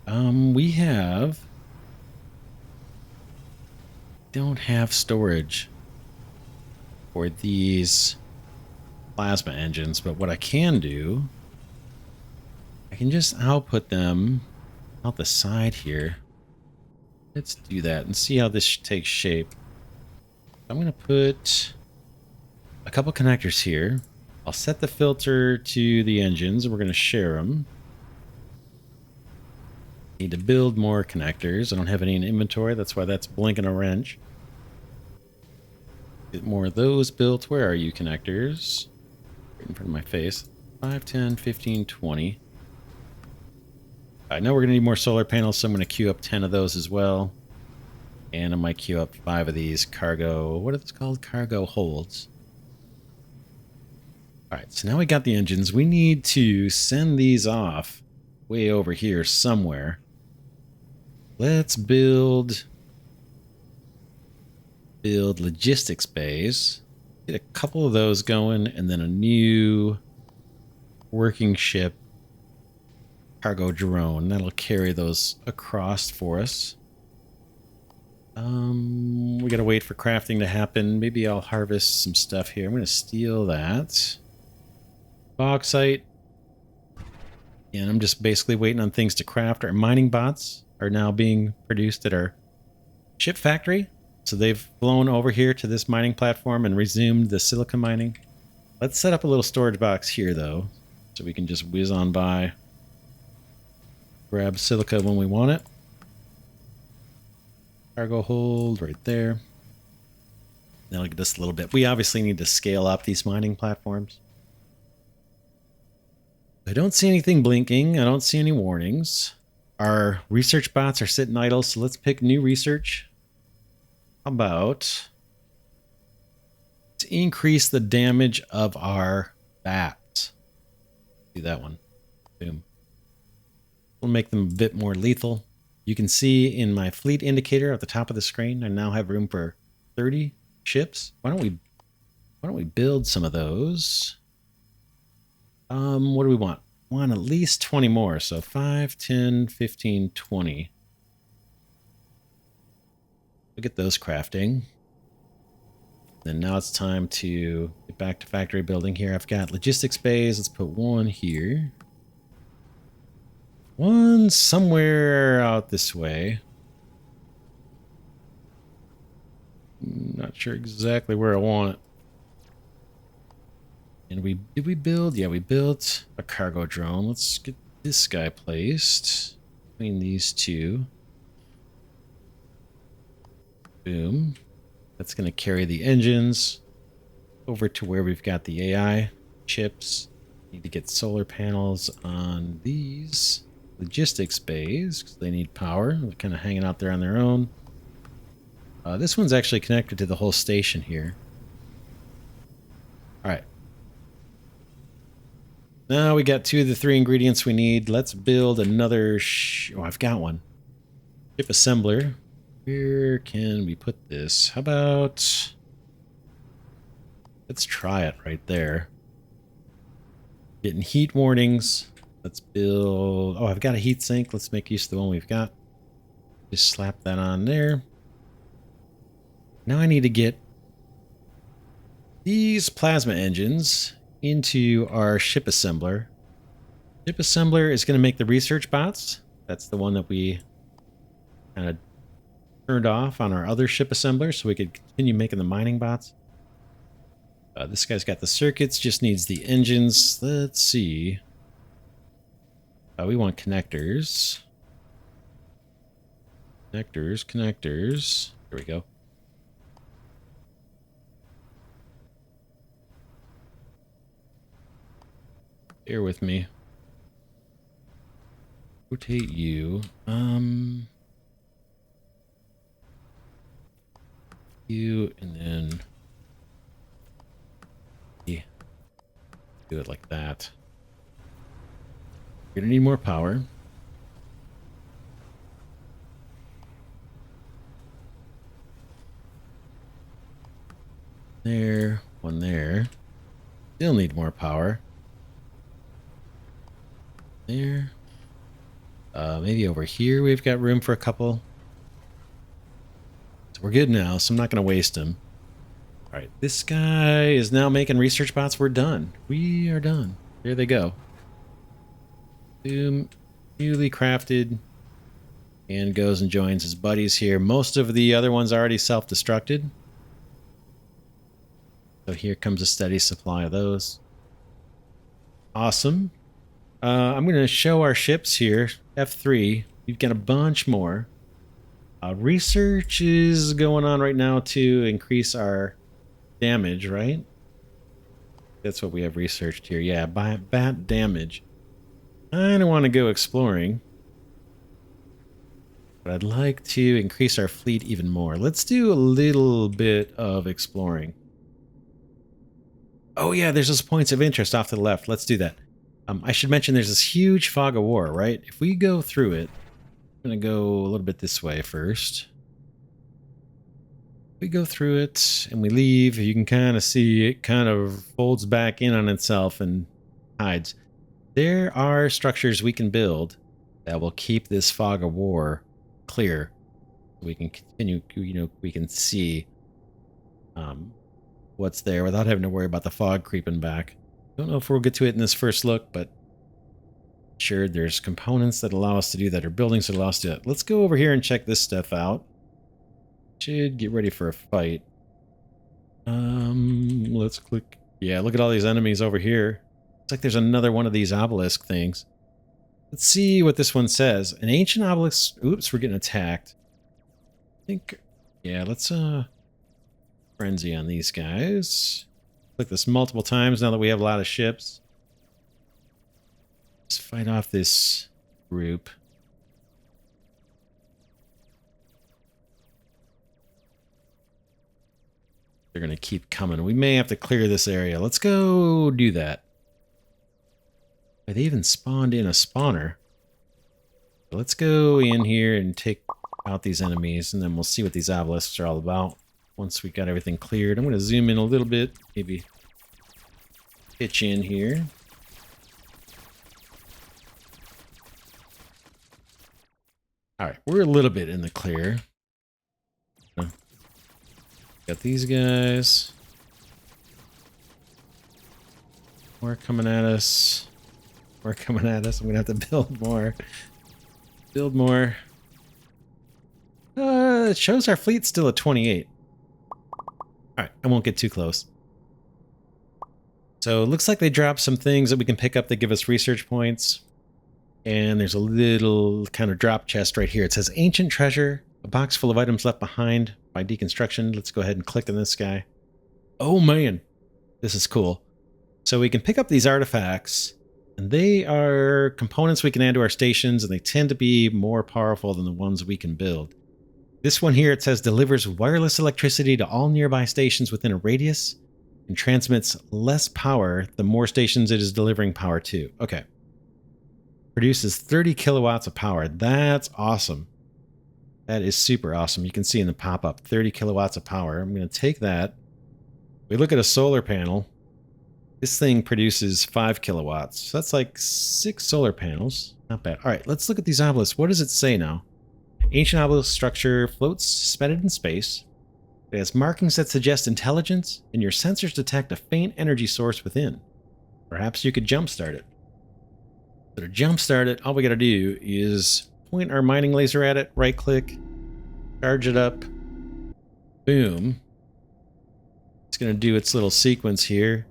We don't have storage for these plasma engines, but what I can do, I can just output them out the side here. Let's do that and see how this takes shape. I'm going to put a couple connectors here. I'll set the filter to the engines. We're going to share them. Need to build more connectors. I don't have any in inventory. That's why that's blinking a wrench. Get more of those built. Where are you, connectors? Right in front of my face. 5, 10, 15, 20. I know we're going to need more solar panels, so I'm going to queue up 10 of those as well. And I might queue up 5 of these cargo... What are these called? Cargo holds. Alright, so now we got the engines. We need to send these off way over here somewhere. Let's build logistics bays. Get a couple of those going, and then a new working ship cargo drone. That'll carry those across for us. We gotta wait for crafting to happen. Maybe I'll harvest some stuff here. I'm gonna steal that. Bauxite. And I'm just basically waiting on things to craft. Our mining bots are now being produced at our ship factory. So they've flown over here to this mining platform and resumed the silica mining. Let's set up a little storage box here, though, so we can just whiz on by. Grab silica when we want it. Cargo hold right there. Now look at this a little bit. We obviously need to scale up these mining platforms. I don't see anything blinking. I don't see any warnings. Our research bots are sitting idle, so let's pick new research. How about to increase the damage of our bats? Do that one. Boom. We'll make them a bit more lethal. You can see in my fleet indicator at the top of the screen, I now have room for 30 ships. Why don't we build some of those? What do we want? We want at least 20 more. So 5, 10, 15, 20. Look at those crafting. Then now it's time to get back to factory building here. I've got logistics bays. Let's put one here. One somewhere out this way. Not sure exactly where I want it. And did we build? Yeah, we built a cargo drone. Let's get this guy placed between these two. Boom. That's going to carry the engines over to where we've got the AI chips. Need to get solar panels on these logistics bays because they need power. They're kind of hanging out there on their own. This one's actually connected to the whole station here. All right. Now we got 2 of the 3 ingredients we need. Let's build another... Oh, I've got one. Ship assembler. Where can we put this? How about... Let's try it right there. Getting heat warnings. Let's build... Oh, I've got a heat sink. Let's make use of the one we've got. Just slap that on there. Now I need to get these plasma engines into our ship assembler. Ship assembler is going to make the research bots. That's the one that we kind of turned off on our other ship assembler so we could continue making the mining bots. This guy's got the circuits, just needs the engines. Let's see. We want connectors. Connectors. Here we go. Bear with me. Rotate you. You, and then... Yeah. Do it like that. You're gonna need more power. There, one there. Still need more power. There. Maybe over here we've got room for a couple. So we're good now, so I'm not going to waste them. All right, this guy is now making research bots. We're done. We are done. There they go. Boom. Newly crafted. And goes and joins his buddies here. Most of the other ones already self-destructed. So here comes a steady supply of those. Awesome. I'm going to show our ships here. F3. We've got a bunch more. Research is going on right now to increase our damage, right? That's what we have researched here. Yeah, bat damage. I don't want to go exploring. But I'd like to increase our fleet even more. Let's do a little bit of exploring. Oh yeah, there's those points of interest off to the left. Let's do that. I should mention there's this huge fog of war, right? If we go through it, I'm going to go a little bit this way first. We go through it and we leave. You can kind of see it kind of folds back in on itself and hides. There are structures we can build that will keep this fog of war clear. We can continue, we can see what's there without having to worry about the fog creeping back. Don't know if we'll get to it in this first look, but sure, there's components that allow us to do that, or buildings that allow us to do that. Let's go over here and check this stuff out. Should get ready for a fight. Let's click. Yeah, look at all these enemies over here. Looks like there's another one of these obelisk things. Let's see what this one says. An ancient obelisk. Oops, we're getting attacked. I think. Yeah, let's frenzy on these guys. Click this multiple times now that we have a lot of ships. Let's fight off this group. They're going to keep coming. We may have to clear this area. Let's go do that. They even spawned in a spawner. Let's go in here and take out these enemies, and then we'll see what these obelisks are all about once we got everything cleared. I'm going to zoom in a little bit, maybe pitch in here. All right, we're a little bit in the clear. Got these guys. More coming at us. More coming at us. I'm going to have to build more. Build more. It shows our fleet's still at 28. Alright, I won't get too close. So it looks like they dropped some things that we can pick up that give us research points. And there's a little kind of drop chest right here. It says Ancient Treasure, a box full of items left behind by deconstruction. Let's go ahead and click on this guy. Oh man, this is cool. So we can pick up these artifacts, and they are components we can add to our stations, and they tend to be more powerful than the ones we can build. This one here, it says delivers wireless electricity to all nearby stations within a radius and transmits less power the more stations it is delivering power to. Okay. Produces 30 kilowatts of power. That's awesome. That is super awesome. You can see in the pop-up 30 kilowatts of power. I'm going to take that. We look at a solar panel. This thing produces 5 kilowatts. So that's like 6 solar panels. Not bad. All right, let's look at these obelisks. What does it say now? Ancient obelisk structure floats suspended in space. It has markings that suggest intelligence, and your sensors detect a faint energy source within. Perhaps you could jumpstart it. So to jumpstart it, all we got to do is point our mining laser at it, right-click, charge it up, boom. It's going to do its little sequence here.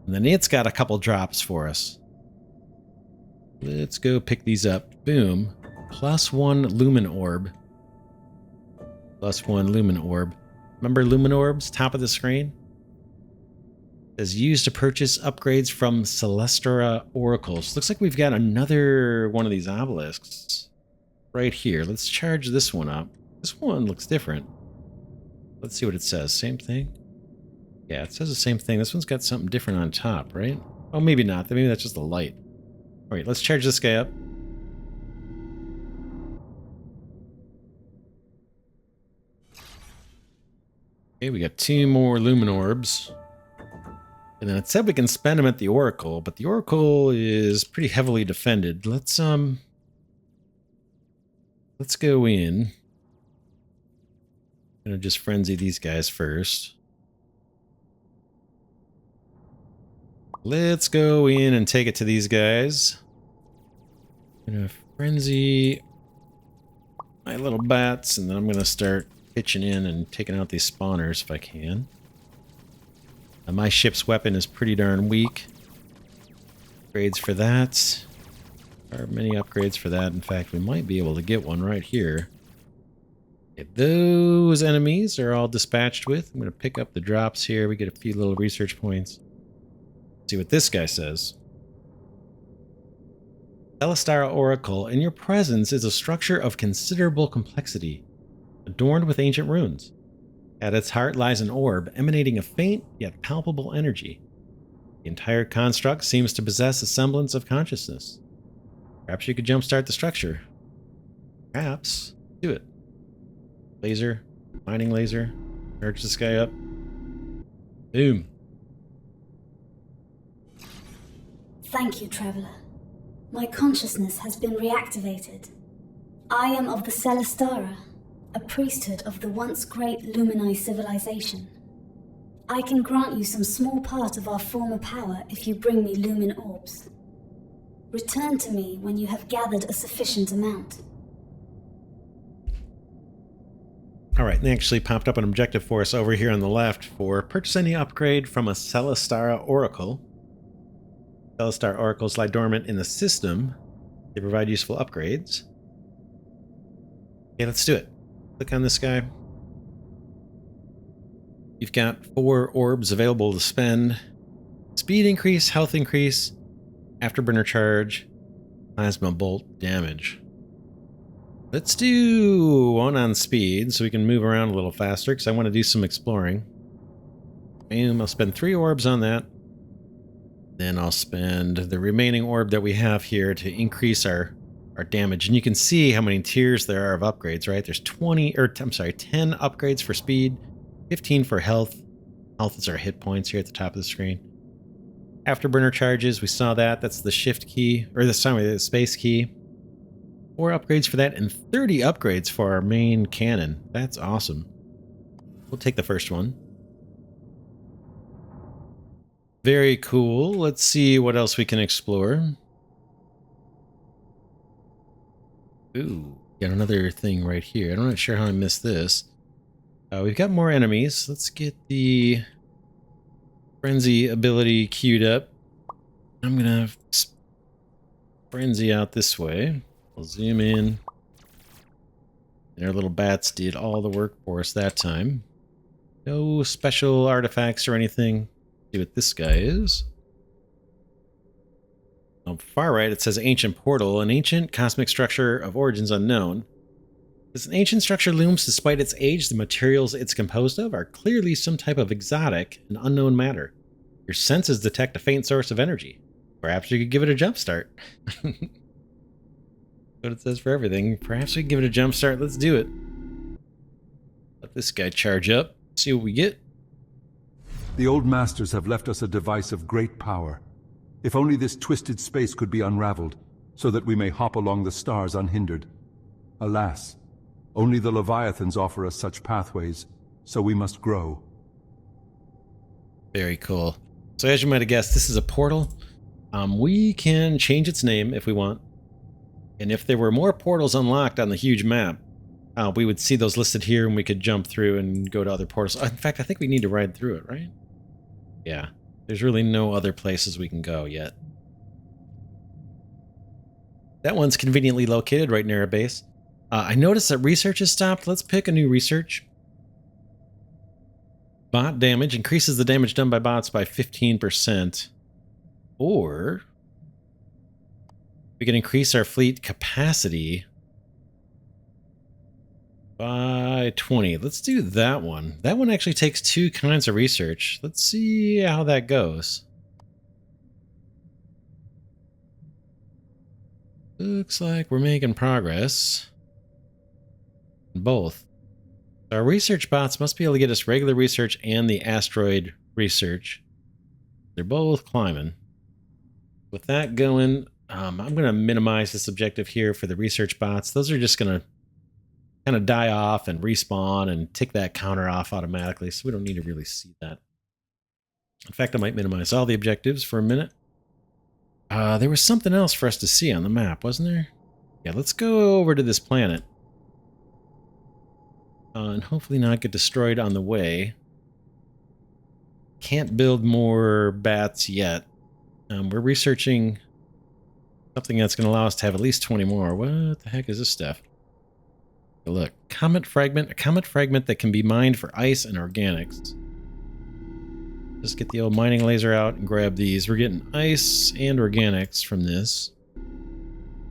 And then it's got a couple drops for us. Let's go pick these up. Boom. +1 lumen orb. +1 lumen orb. Remember lumen orbs? Top of the screen? It says used to purchase upgrades from Celestra oracles. Looks like we've got another one of these obelisks right here. Let's charge this one up. This one looks different. Let's see what it says. Same thing? Yeah, it says the same thing. This one's got something different on top, right? Oh, maybe not. Maybe that's just the light. All right, let's charge this guy up. Okay, we got 2 more lumen orbs. And then it said we can spend them at the Oracle, but the Oracle is pretty heavily defended. Let's go in. I'm gonna just frenzy these guys first. Let's go in and take it to these guys. I'm gonna frenzy my little bats, and then I'm gonna start pitching in and taking out these spawners if I can. My ship's weapon is pretty darn weak. Upgrades for that. There are many upgrades for that. In fact, we might be able to get one right here. Okay, those enemies are all dispatched with. I'm going to pick up the drops here. We get a few little research points. See what this guy says. Celestara Oracle, in your presence is a structure of considerable complexity, adorned with ancient runes. At its heart lies an orb, emanating a faint yet palpable energy. The entire construct seems to possess a semblance of consciousness. Perhaps you could jumpstart the structure. Perhaps. Do it. Laser. Mining laser. Charge this guy up. Boom. Thank you, Traveler. My consciousness has been reactivated. I am of the Celestara, a priesthood of the once great Lumini civilization. I can grant you some small part of our former power if you bring me Lumin orbs. Return to me when you have gathered a sufficient amount. Alright, they actually popped up an objective for us over here on the left for purchase any upgrade from a Celestara Oracle. Celestara Oracles lie dormant in the system. They provide useful upgrades. Okay, let's do it. Click on this guy. You've got 4 orbs available to spend. Speed increase, health increase, afterburner charge, plasma bolt damage. Let's do one on speed so we can move around a little faster because I want to do some exploring. And I'll spend 3 orbs on that. Then I'll spend the remaining orb that we have here to increase our damage. And you can see how many tiers there are of upgrades, right? There's 10 upgrades for speed, 15 for health. Health is our hit points here at the top of the screen. Afterburner charges, we saw that. That's the shift key, or this time the space key. 4 upgrades for that, and 30 upgrades for our main cannon. That's awesome. We'll take the first one. Very cool. Let's see what else we can explore. Ooh, got another thing right here. I'm not sure how I missed this. We've got more enemies. Let's get the frenzy ability queued up. I'm gonna frenzy out this way. We'll zoom in. And our little bats did all the work for us that time. No special artifacts or anything. See what this guy is. On the far right, it says Ancient Portal, an ancient cosmic structure of origins unknown. As an ancient structure looms despite its age, the materials it's composed of are clearly some type of exotic and unknown matter. Your senses detect a faint source of energy. Perhaps you could give it a jump start. What it says for everything. Perhaps we can give it a jump start. Let's do it. Let this guy charge up. See what we get. The old masters have left us a device of great power. If only this twisted space could be unraveled, so that we may hop along the stars unhindered. Alas, only the Leviathans offer us such pathways, so we must grow. Very cool. So as you might have guessed, this is a portal. We can change its name if we want. And if there were more portals unlocked on the huge map, we would see those listed here and we could jump through and go to other portals. In fact, I think we need to ride through it, right? Yeah. There's really no other places we can go yet. That one's conveniently located right near our base. I noticed that research has stopped. Let's pick a new research. Bot damage increases the damage done by bots by 15%. Or we can increase our fleet capacity by 20. Let's do that one. That one actually takes 2 kinds of research. Let's see how that goes. Looks like we're making progress. Both. Our research bots must be able to get us regular research and the asteroid research. They're both climbing. With that going, I'm going to minimize this objective here for the research bots. Those are just going to kind of die off and respawn and tick that counter off automatically, so we don't need to really see that. In fact, I might minimize all the objectives for a minute. There was something else for us to see on the map, wasn't there? Yeah, let's go over to this planet. And hopefully not get destroyed on the way. Can't build more bats yet. We're researching something that's going to allow us to have at least 20 more. What the heck is this stuff? Look, comet fragment. A comet fragment that can be mined for ice and organics. Just get the old mining laser out and grab these. We're getting ice and organics from this.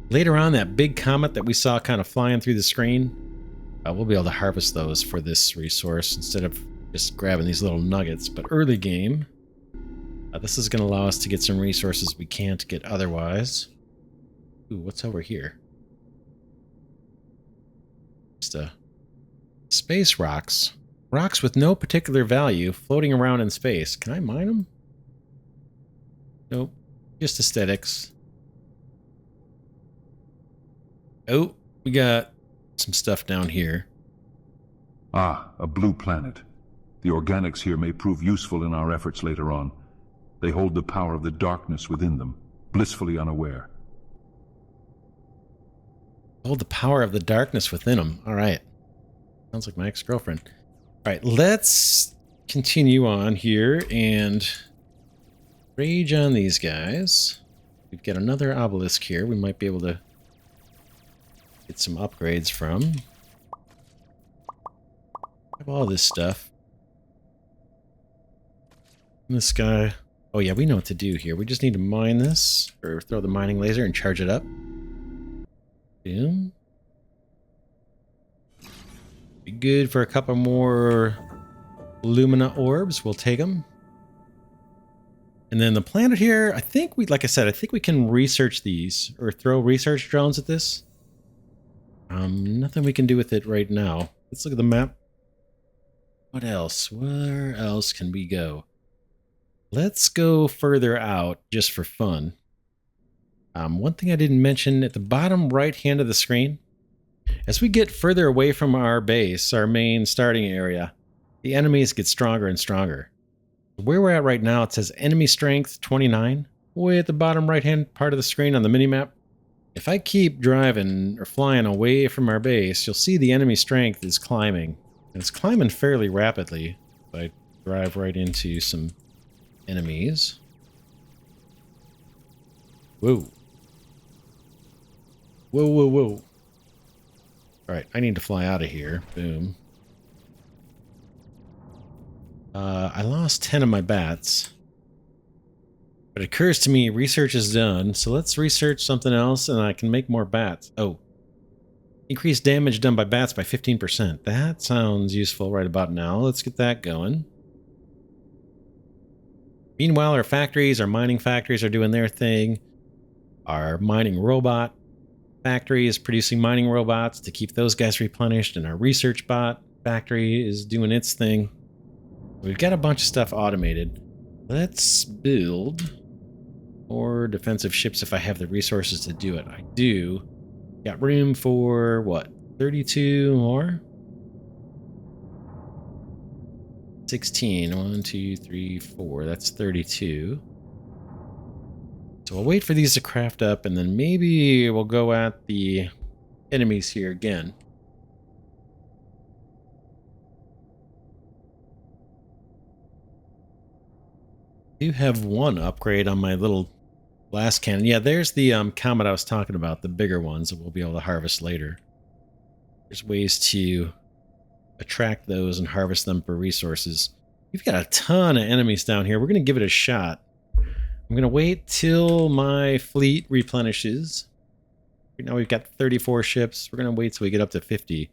Later on, that big comet that we saw kind of flying through the screen, we'll be able to harvest those for this resource instead of just grabbing these little nuggets. But early game, this is going to allow us to get some resources we can't get otherwise. Ooh, what's over here? Just space rocks. Rocks with no particular value floating around in space. Can I mine them? Nope. Just aesthetics. Oh, we got some stuff down here. Ah, a blue planet. The organics here may prove useful in our efforts later on. They hold the power of the darkness within them, blissfully unaware. Hold the power of the darkness within them. All right. Sounds like my ex-girlfriend. All right, let's continue on here and rage on these guys. We've got another obelisk here. We might be able to get some upgrades from. Have all this stuff. And this guy. Oh yeah, we know what to do here. We just need to mine this, or throw the mining laser and charge it up. Boom. Be good for a couple more Lumina orbs. We'll take them. And then the planet here, I think like I said, I think we can research these or throw research drones at this. Nothing we can do with it right now. Let's look at the map. What else? Where else can we go? Let's go further out just for fun. One thing I didn't mention at the bottom right hand of the screen, as we get further away from our base, our main starting area, the enemies get stronger and stronger. Where we're at right now, it says enemy strength 29, way at the bottom right hand part of the screen on the minimap. If I keep driving or flying away from our base, you'll see the enemy strength is climbing. And it's climbing fairly rapidly if I drive right into some enemies. Whoa. Whoa, whoa, whoa. Alright, I need to fly out of here. Boom. I lost 10 of my bats. But it occurs to me research is done, so let's research something else and I can make more bats. Oh. Increase damage done by bats by 15%. That sounds useful right about now. Let's get that going. Meanwhile, our factories, our mining factories are doing their thing. Our mining robot factory is producing mining robots to keep those guys replenished, and our research bot factory is doing its thing. We've got a bunch of stuff automated. Let's build more defensive ships if I have the resources to do it. I do. Got room for, what, 32 more? 16. 1, 2, 3, 4. That's 32. So we'll wait for these to craft up, and then maybe we'll go at the enemies here again. I do have one upgrade on my little blast cannon. Yeah, there's the comet I was talking about, the bigger ones that we'll be able to harvest later. There's ways to attract those and harvest them for resources. We've got a ton of enemies down here. We're going to give it a shot. I'm going to wait till my fleet replenishes. Right now we've got 34 ships. We're going to wait till we get up to 50.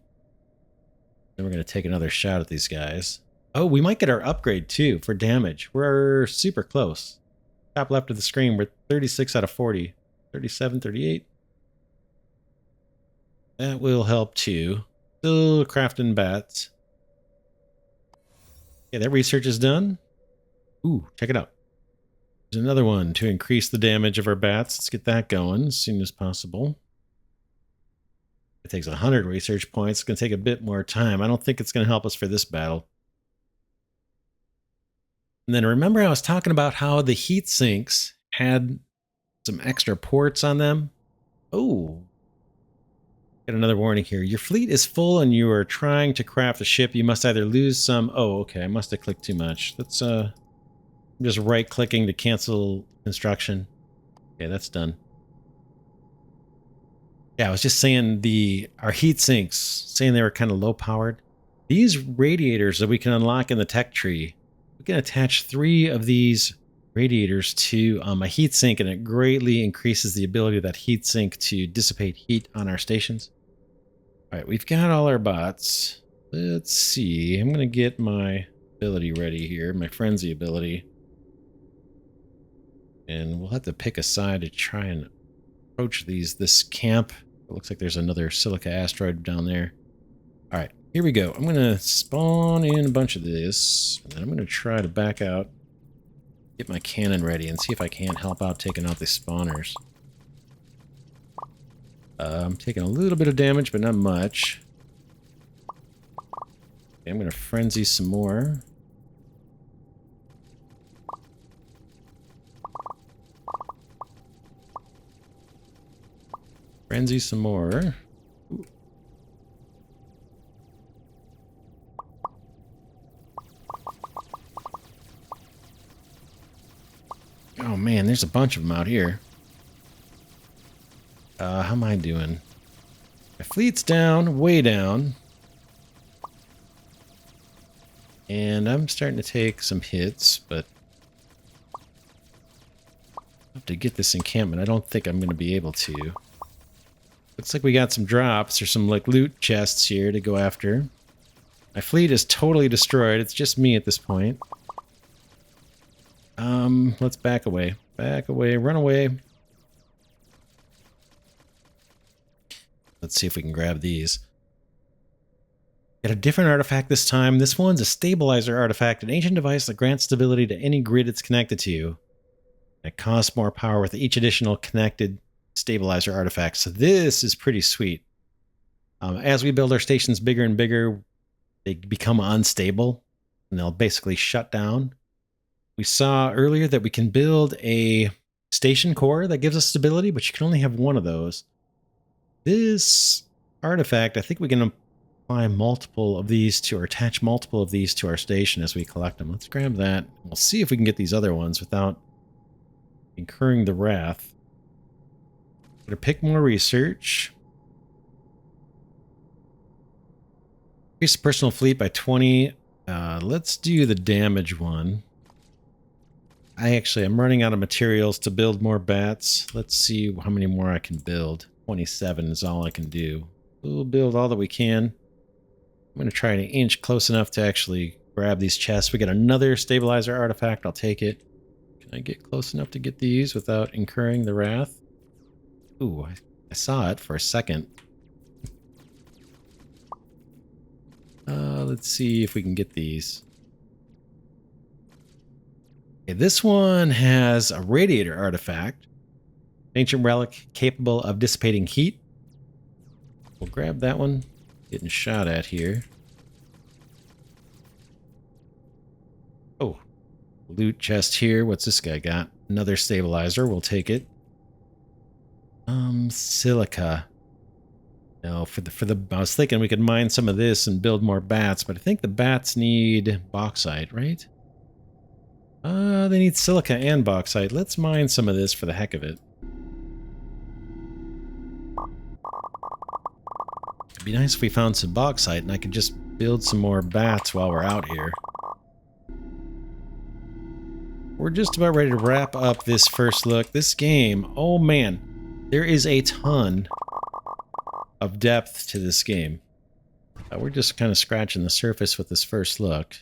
Then we're going to take another shot at these guys. Oh, we might get our upgrade too for damage. We're super close. Top left of the screen, we're 36 out of 40. 37, 38. That will help too. Still crafting bats. Yeah, that research is done. Ooh, check it out. There's another one to increase the damage of our bats. Let's get that going as soon as possible. It takes 100 research points. It's going to take a bit more time. I don't think it's going to help us for this battle. And then remember I was talking about how the heat sinks had some extra ports on them? Oh, got another warning here. Your fleet is full and you are trying to craft a ship. You must either lose some... Oh, okay. I must have clicked too much. Let's, I'm just right-clicking to cancel construction. Okay, that's done. Yeah, I was just saying our heat sinks, saying they were kind of low-powered. These radiators that we can unlock in the tech tree, we can attach 3 of these radiators to a heatsink, and it greatly increases the ability of that heatsink to dissipate heat on our stations. All right, we've got all our bots. Let's see. I'm going to get my ability ready here, my frenzy ability. And we'll have to pick a side to try and approach this camp. It looks like there's another silica asteroid down there. All right, here we go. I'm going to spawn in a bunch of this, and then I'm going to try to back out, get my cannon ready, and see if I can't help out taking out these spawners. I'm taking a little bit of damage, but not much. Okay, I'm going to frenzy some more. Frenzy some more. Ooh. Oh man, there's a bunch of them out here. How am I doing? My fleet's down, way down. And I'm starting to take some hits, but I have to get this encampment. I don't think I'm going to be able to. Looks like we got some drops or some like loot chests here to go after. My fleet is totally destroyed. It's just me at this point. Let's back away. Back away. Run away. Let's see if we can grab these. Got a different artifact this time. This one's a stabilizer artifact, an ancient device that grants stability to any grid it's connected to. It costs more power with each additional connected stabilizer artifact. So this is pretty sweet. As we build our stations bigger and bigger, they become unstable and they'll basically shut down. We saw earlier that we can build a station core that gives us stability, but you can only have one of those. This artifact, I think we can apply multiple of these to, or attach multiple of these to our station as we collect them. Let's grab that. We'll see if we can get these other ones without incurring the wrath. I'm going to pick more research. Increase the personal fleet by 20. Let's do the damage one. I'm running out of materials to build more bats. Let's see how many more I can build. 27 is all I can do. We'll build all that we can. I'm going to try to inch close enough to actually grab these chests. We got another stabilizer artifact. I'll take it. Can I get close enough to get these without incurring the wrath? Ooh, I saw it for a second. Let's see if we can get these. Okay, this one has a radiator artifact. Ancient relic capable of dissipating heat. We'll grab that one. Getting shot at here. Oh, loot chest here. What's this guy got? Another stabilizer. We'll take it. Silica. No, I was thinking we could mine some of this and build more bats, but I think the bats need bauxite, right? They need silica and bauxite. Let's mine some of this for the heck of it. It'd be nice if we found some bauxite and I could just build some more bats while we're out here. We're just about ready to wrap up this first look. This game, oh man, there is a ton of depth to this game. We're just kind of scratching the surface with this first look.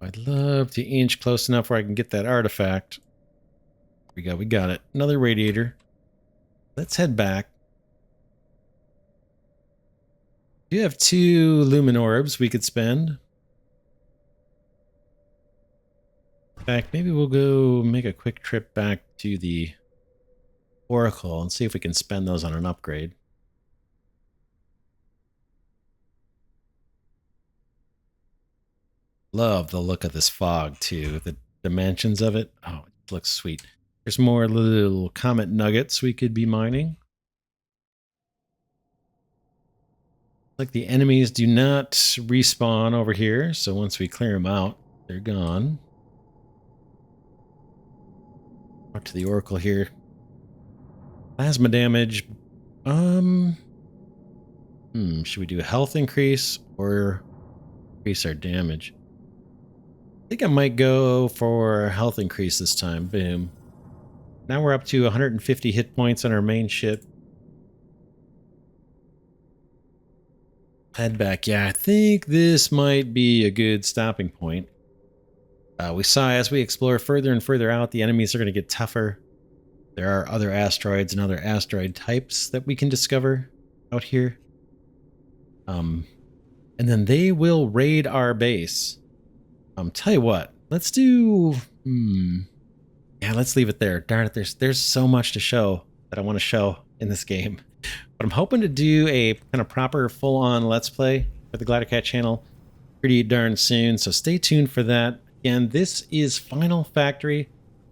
I'd love to inch close enough where I can get that artifact. We got it. Another radiator. Let's head back. We have 2 lumen orbs we could spend. In fact, maybe we'll go make a quick trip back to the Oracle and see if we can spend those on an upgrade. Love the look of this fog, too. The dimensions of it. Oh, it looks sweet. There's more little comet nuggets we could be mining. Like the enemies do not respawn over here, so once we clear them out, they're gone. Talk to the Oracle here. Plasma damage. Should we do a health increase or increase our damage? I think I might go for health increase this time. Boom. Now we're up to 150 hit points on our main ship. Head back. Yeah, I think this might be a good stopping point. We saw as we explore further and further out, the enemies are going to get tougher. There are other asteroids and other asteroid types that we can discover out here. And then they will raid our base. Tell you what, let's do... Yeah, let's leave it there. Darn it, there's so much to show that I want to show in this game. But I'm hoping to do a kind of proper full-on Let's Play for the Glidercat channel pretty darn soon, so stay tuned for that. Again, this is Final Factory.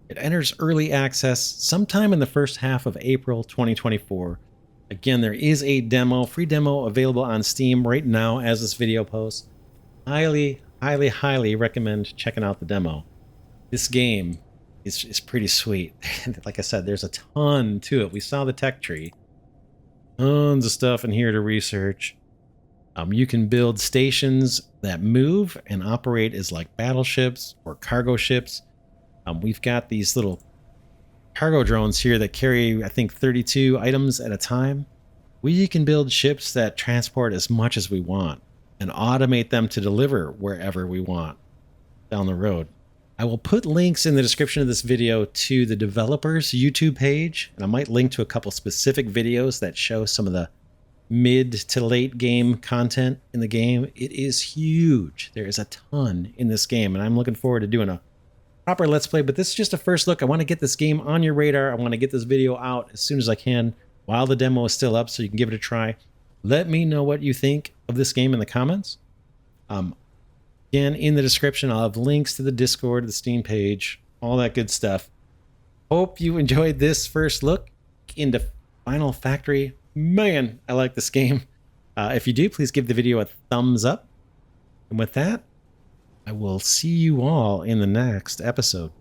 It enters early access sometime in the first half of April 2024. Again, there is a demo, free demo available on Steam right now as this video posts. Highly, highly, highly recommend checking out the demo. This game is pretty sweet. Like I said, there's a ton to it. We saw the tech tree. Tons of stuff in here to research. You can build stations that move and operate as like battleships or cargo ships. We've got these little cargo drones here that carry, I think, 32 items at a time. We can build ships that transport as much as we want and automate them to deliver wherever we want down the road. I will put links in the description of this video to the developer's YouTube page, and I might link to a couple specific videos that show some of the mid to late game content in the game. It is huge. There is a ton in this game, and I'm looking forward to doing a proper Let's Play, but this is just a first look. I want to get this game on your radar. I want to get this video out as soon as I can while the demo is still up so you can give it a try. Let me know what you think of this game in the comments. Again, in the description, I'll have links to the Discord, the Steam page, all that good stuff. Hope you enjoyed this first look into Final Factory. Man, I like this game. If you do, please give the video a thumbs up. And with that, I will see you all in the next episode.